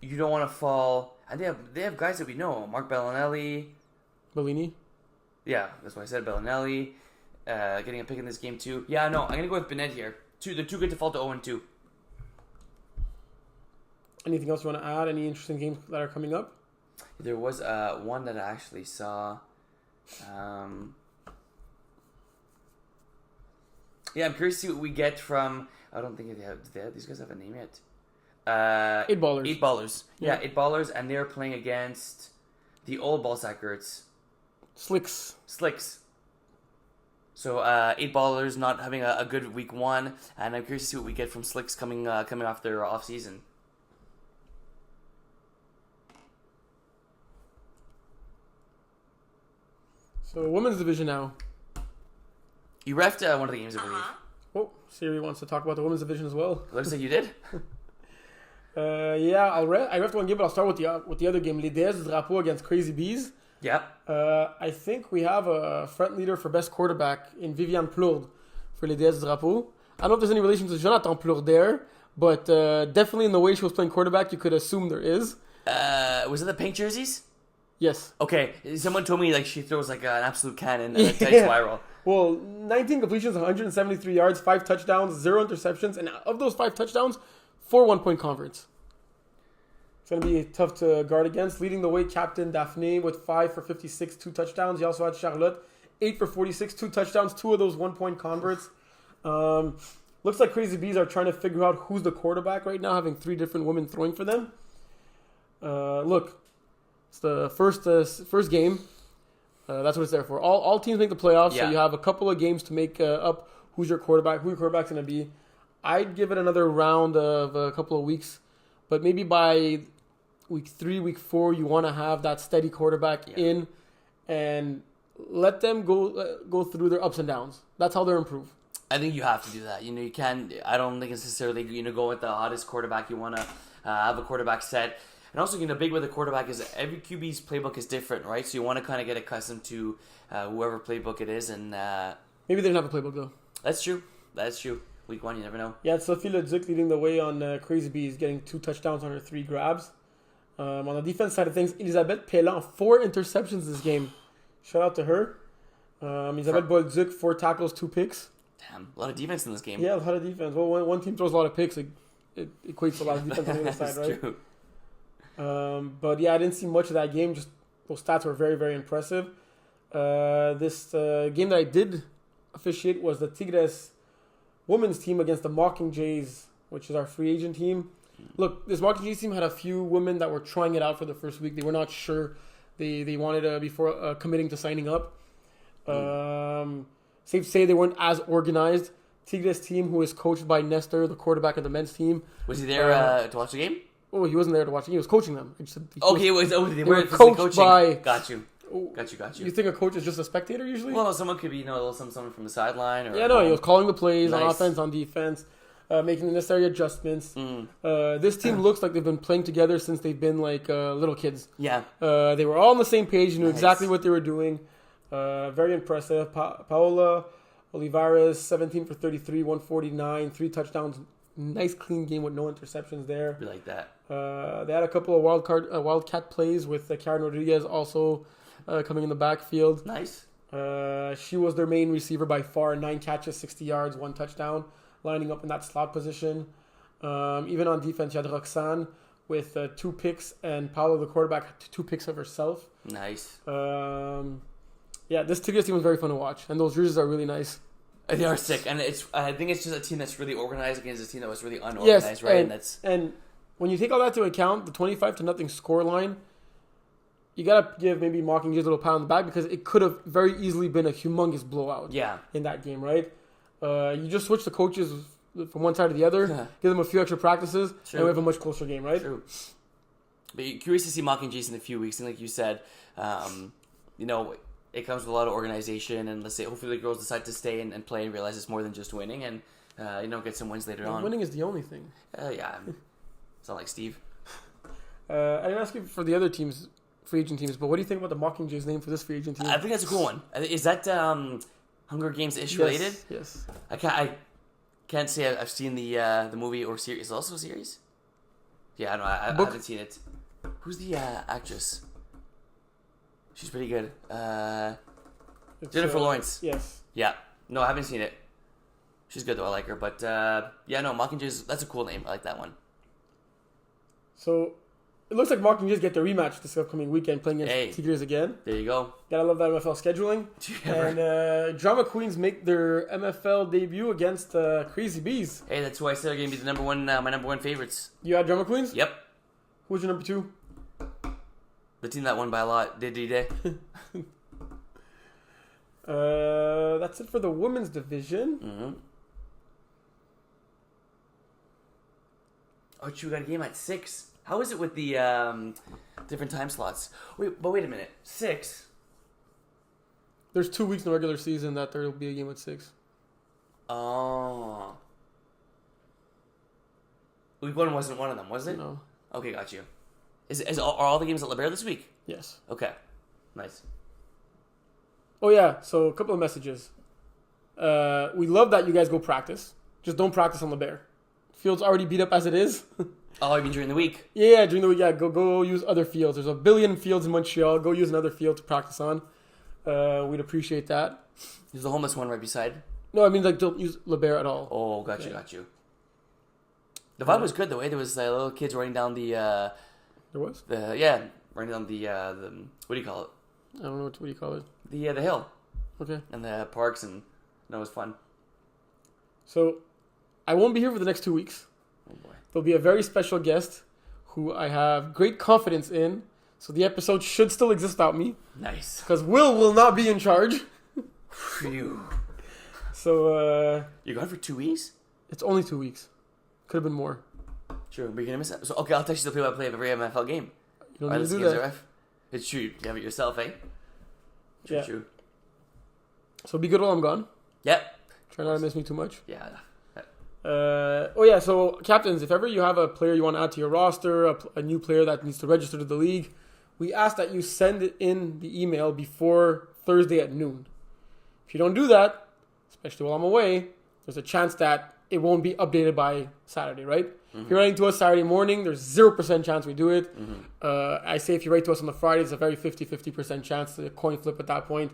you don't want to fall. And they have guys that we know, Mark Bellinelli. Bellini. Yeah, that's why I said Bellinelli. Getting a pick in this game too. Yeah, no, I'm gonna go with Binet here. They're too good to fall to 0-2. Anything else you want to add? Any interesting games that are coming up? There was one that I actually saw. Yeah, I'm curious to see what we get from. I don't think these guys have a name yet. 8 Ballers. 8 Ballers. Yeah. Yeah, 8 Ballers, and they're playing against the old Ballsackers. Slicks. So 8 Ballers not having a good week 1, and I'm curious to see what we get from Slicks coming off their off season. So women's division now. You refed one of the games, I believe. Oh, Siri wants to talk about the women's division as well. Looks like you did. Yeah, I refed one game, but I'll start with the other game. Les Déesses du Drapeau against Crazy Bees. Yep. I think we have a front leader for best quarterback in Viviane Plourde for Les Déesses du Drapeau. I don't know if there's any relation to Jonathan Plourde there, but definitely in the way she was playing quarterback, you could assume there is. Was it the pink jerseys? Yes. Okay, someone told me she throws an absolute cannon and a tight spiral. Well, 19 completions, 173 yards, 5 touchdowns, 0 interceptions, and of those 5 touchdowns, 4 one-point converts. It's going to be tough to guard against. Leading the way, Captain Daphne with 5 for 56, 2 touchdowns. You also had Charlotte, 8 for 46, 2 touchdowns, 2 of those one-point converts. Looks like Crazy Bees are trying to figure out who's the quarterback right now, having 3 different women throwing for them. Look, it's the first game. That's what it's there for. All teams make the playoffs, so you have a couple of games to make up who your quarterback's going to be. I'd give it another round of a couple of weeks, but maybe by week 3, week 4, you want to have that steady quarterback in and let them go through their ups and downs. That's how they'll improve. I think you have to do that. You can't. I don't think it's necessarily go with the hottest quarterback. You want to have a quarterback set. And also, big with a quarterback is every QB's playbook is different, right? So you want to kind of get accustomed to whoever playbook it is, and maybe they didn't have a playbook though. That's true. Week 1, you never know. Yeah, Sophie Leduc leading the way on Crazy Bees, getting 2 touchdowns on her 3 grabs. On the defense side of things, Elisabeth Pellan, 4 interceptions this game. Shout out to her. Elisabeth Bolduc, 4 tackles, 2 picks. Damn, a lot of defense in this game. Yeah, a lot of defense. Well, when one team throws a lot of picks, it equates to a lot of defense on the other side, right? True. But yeah, I didn't see much of that game. Just those stats were very, very impressive. This game that I did officiate was the Tigres women's team against the Mockingjays, which is our free agent team. Look, this Mockingjays team had a few women that were trying it out for the first week. They were not sure. They wanted before committing to signing up. Safe to say they weren't as organized. Tigres team, who is coached by Nestor, the quarterback of the men's team. Was he there to watch the game? Oh, he wasn't there to watch it. He was coaching them. They were coached coaching. by... Got you. You think a coach is just a spectator usually? Well, someone could be, someone from the sideline. Or, he was calling the plays on offense, on defense, making the necessary adjustments. This team looks like they've been playing together since they've been like little kids. Yeah. They were all on the same page, knew exactly what they were doing. Very impressive. Paola Olivares, 17 for 33, 149, 3 touchdowns. Nice clean game with no interceptions there. We like that. They had a couple of wildcat plays with Karen Rodriguez also coming in the backfield. Nice. She was their main receiver by far. 9 catches, 60 yards, 1 touchdown, lining up in that slot position. Even on defense, you had Roxanne with 2 picks, and Paolo, the quarterback, had 2 picks of herself. Nice. This Tigres team was very fun to watch, and those jerseys are really nice. They are sick, and I think it's just a team that's really organized against a team that was really unorganized, right? And when you take all that into account, the 25-0 score line, you gotta give maybe Mockingjays a little pat on the back because it could have very easily been a humongous blowout. Yeah. In that game, right? You just switch the coaches from one side to the other, give them a few extra practices, and we have a much closer game, right? True. But you're curious to see Mockingjays in a few weeks, and like you said, it comes with a lot of organization, and let's say hopefully the girls decide to stay and play and realize it's more than just winning, and get some wins later on. Winning is the only thing. It's not like Steve. I didn't ask you for the other teams, free agent teams, but what do you think about the Mockingjays name for this free agent team? I think that's a cool one. Is that Hunger Games-ish related? Yes. I can't say I've seen the movie or series. Is it also a series? Yeah, no, I haven't seen it. Who's the actress? She's pretty good. Jennifer Lawrence. Yes. Yeah. No, I haven't seen it. She's good though. I like her. But Mockingjays. That's a cool name. I like that one. So it looks like Mockingjays get the rematch this upcoming weekend, playing against Tigres again. There you go. Gotta love that MFL scheduling. And Drama Queens make their MFL debut against Crazy Bees. Hey, that's who I said are going to be the my number one favorites. You had Drama Queens? Yep. Who's your number 2? The team that won by a lot. Day. That's it for the women's division. Mm-hmm. Oh, we got a game at 6. How is it with the different time slots? Wait a minute. 6? There's 2 weeks in the regular season that there will be a game at 6. Oh. Week 1 wasn't one of them, was it? No. Okay, got you. Are all the games at La Bear this week? Yes. Okay. Nice. Oh, yeah. So, a couple of messages. We love that you guys go practice. Just don't practice on La Bear. Field's already beat up as it is. Oh, you mean during the week? Yeah, during the week. Yeah, go use other fields. There's a billion fields in Montreal. Go use another field to practice on. We'd appreciate that. There's the homeless one right beside. No, I mean don't use La Bear at all. Oh, got you. The vibe was good though. There was little kids running down the. There was. Running down the what do you call it? I don't know what do you call it. The hill. Okay. And the parks and it was fun. So, I won't be here for the next 2 weeks. Oh boy. There'll be a very special guest who I have great confidence in. So the episode should still exist without me. Nice. Because Will not be in charge. Phew. So you're gone for 2 weeks? It's only 2 weeks. Could have been more. True, but you're gonna miss it. So okay, I'll text you the play-by-play of every MFL game. You don't need to do that. It's true. You have it yourself, eh? True. So be good while I'm gone. Yep. Try not to miss me too much. Yeah. So captains, if ever you have a player you want to add to your roster, a new player that needs to register to the league, we ask that you send it in the email before Thursday at noon. If you don't do that, especially while I'm away, there's a chance that it won't be updated by Saturday, right? Mm-hmm. If you're writing to us Saturday morning, there's 0% chance we do it. Mm-hmm. I say if you write to us on the Friday, it's a very 50% chance to coin flip at that point.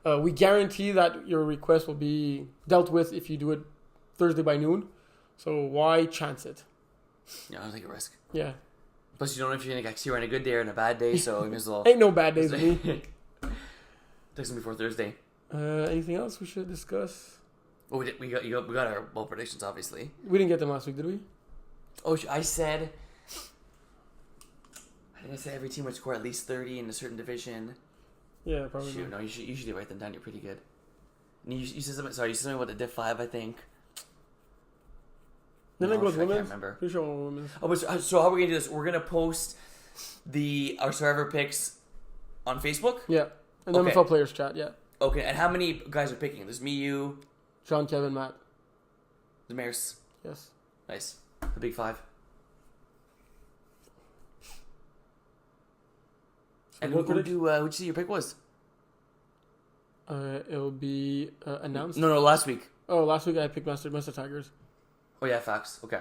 Mm-hmm. We guarantee that your request will be dealt with if you do it Thursday by noon. So why chance it? Yeah, I don't take a risk. Yeah. Plus, you don't know if you're going to get on a good day or on a bad day, so you may as well... Ain't no bad days with me. Text them before Thursday. Anything else we should discuss? Oh, we got our bowl predictions, obviously. We didn't get them last week, did we? Oh, I said every team would score at least 30 in a certain division. Yeah, probably. Shoot, no, you should usually write them down. You're pretty good. And you said something. Sorry, you said something about the Div 5, I think. Then I go with I can't women's. remember. Pretty sure all women's. Oh, but so how are we gonna do this? We're gonna post our survivor picks on Facebook. Yeah, and then Okay. MFL players chat. Yeah, Okay, and how many guys are picking? There's me, you, Sean, Kevin, Matt. the Mares. Yes. Nice. The big five. And what who'd you say your pick was? It'll be announced. No, last week. Oh, last week I picked Master Tigers. Oh yeah, facts. Okay.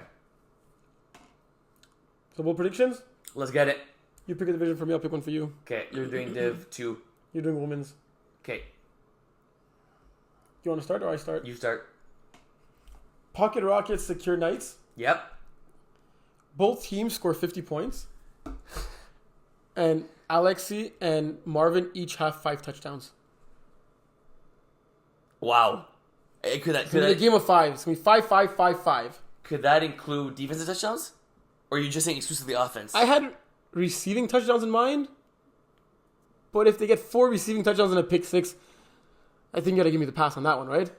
So bold predictions. Let's get it. You pick a division for me. I'll pick one for you. Okay, you're doing Div 2. You're doing women's. Okay, You want to start or I start? you start. Pocket Rockets secure Knights. Yep. Both teams score 50 points. And Alexi and Marvin each have 5 touchdowns. Wow. Could It's going to be a game of 5. It's going to be 5-5-5-5. could that include defensive touchdowns? Or are you just saying exclusively offense? I had receiving touchdowns in mind. But if they get 4 receiving touchdowns and a pick 6, I think you got to give me the pass on that one, right?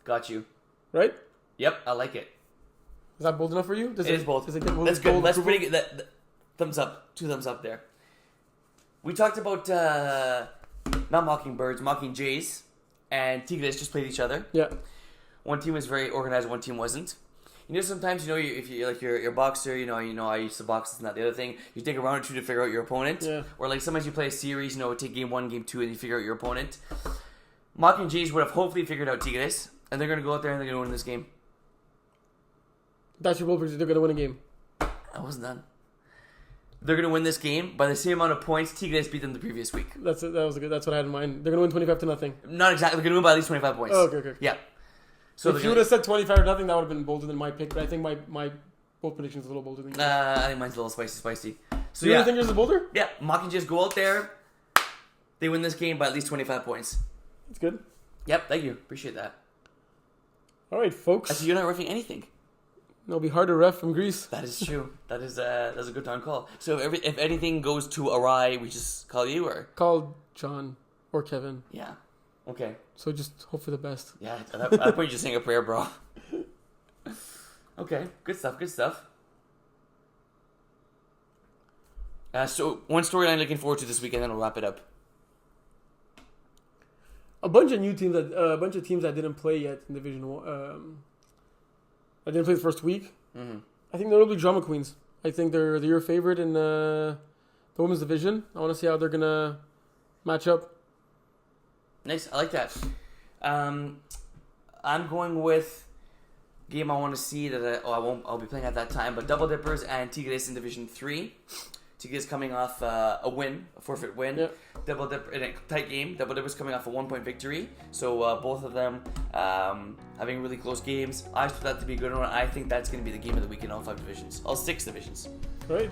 Got you. Right? Yep, I like it. Is that bold enough for you? It is bold. Does it get That's good. bold That's approval? pretty good. Thumbs up. 2 thumbs up there. We talked about not Mockingbirds, Mockingjays, and Tigres just played each other. Yeah. One team was very organized, one team wasn't. You know, sometimes if you're like you're a boxer, I used to box, this and that. The other thing, you take a round or 2 to figure out your opponent. Yeah. Or like sometimes you play a series, take game 1, game 2, and you figure out your opponent. Mockingjays would have hopefully figured out Tigres, and they're going to go out there and they're going to win this game. That's your bold prediction. They're going to win a game. I wasn't done. They're going to win this game by the same amount of points Tigres beat them the previous week. That's what I had in mind. They're going to win 25-0. Not exactly. They're going to win by at least 25 points. Oh, okay. Yeah. So If you would have said 25-0, that would have been bolder than my pick. But I think my bold prediction is a little bolder than yours. I think mine's a little spicy. So you yeah. really think yours is bolder? Yeah. Mockingjays go out there. They win this game by at least 25 points. That's good. Yep. Thank you. Appreciate that. All right, folks. Actually, you're not roughing anything. It'll be hard to ref from Greece. That is true. that's a good time call. So if anything goes to awry, we just call you or Call John or Kevin. yeah. Okay. So just hope for the best. Yeah. At that point, you're just saying a prayer, bro. Okay. Good stuff. So one storyline I'm looking forward to this weekend, then we'll wrap it up. A bunch of teams that didn't play yet in Division 1. I didn't play the first week. Mm-hmm. I think they're really drama queens. I think they're your favorite in the women's division. I want to see how they're gonna match up. Nice, I like that. I'm going with game I want to see that I'll be playing at that time, but Double Dippers and Tigres in Division 3. Tigres coming off a forfeit win. Yep. Double Dipper in a tight game. Double Dippers coming off a 1-point victory. So both of them having really close games. I expect that to be a good one. I think that's going to be the game of the week in all 5 divisions, all 6 divisions. Right.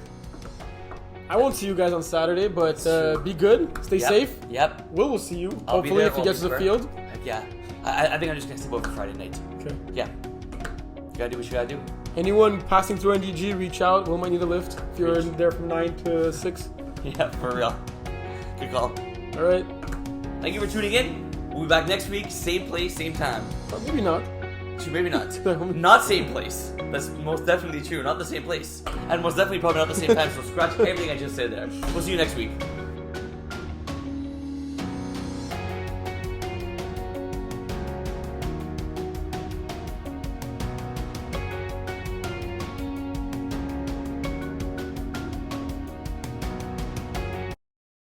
I won't see you guys on Saturday, but be good. Stay safe. Yep. Will see you. I'll be Hopefully, there, if you get to the Oliver. field. Heck yeah. I think I'm just going to sleep over Friday night. Okay. Yeah. You gotta do what you gotta do. Anyone passing through NDG, reach out. We might need a lift if you're in there from 9 to 6. Yeah, for real. Good call. All right. Thank you for tuning in. We'll be back next week, same place, same time. Or maybe not. Maybe not. Not same place. That's most definitely true. Not the same place. And most definitely probably not the same time. So scratch everything I just said there. We'll see you next week.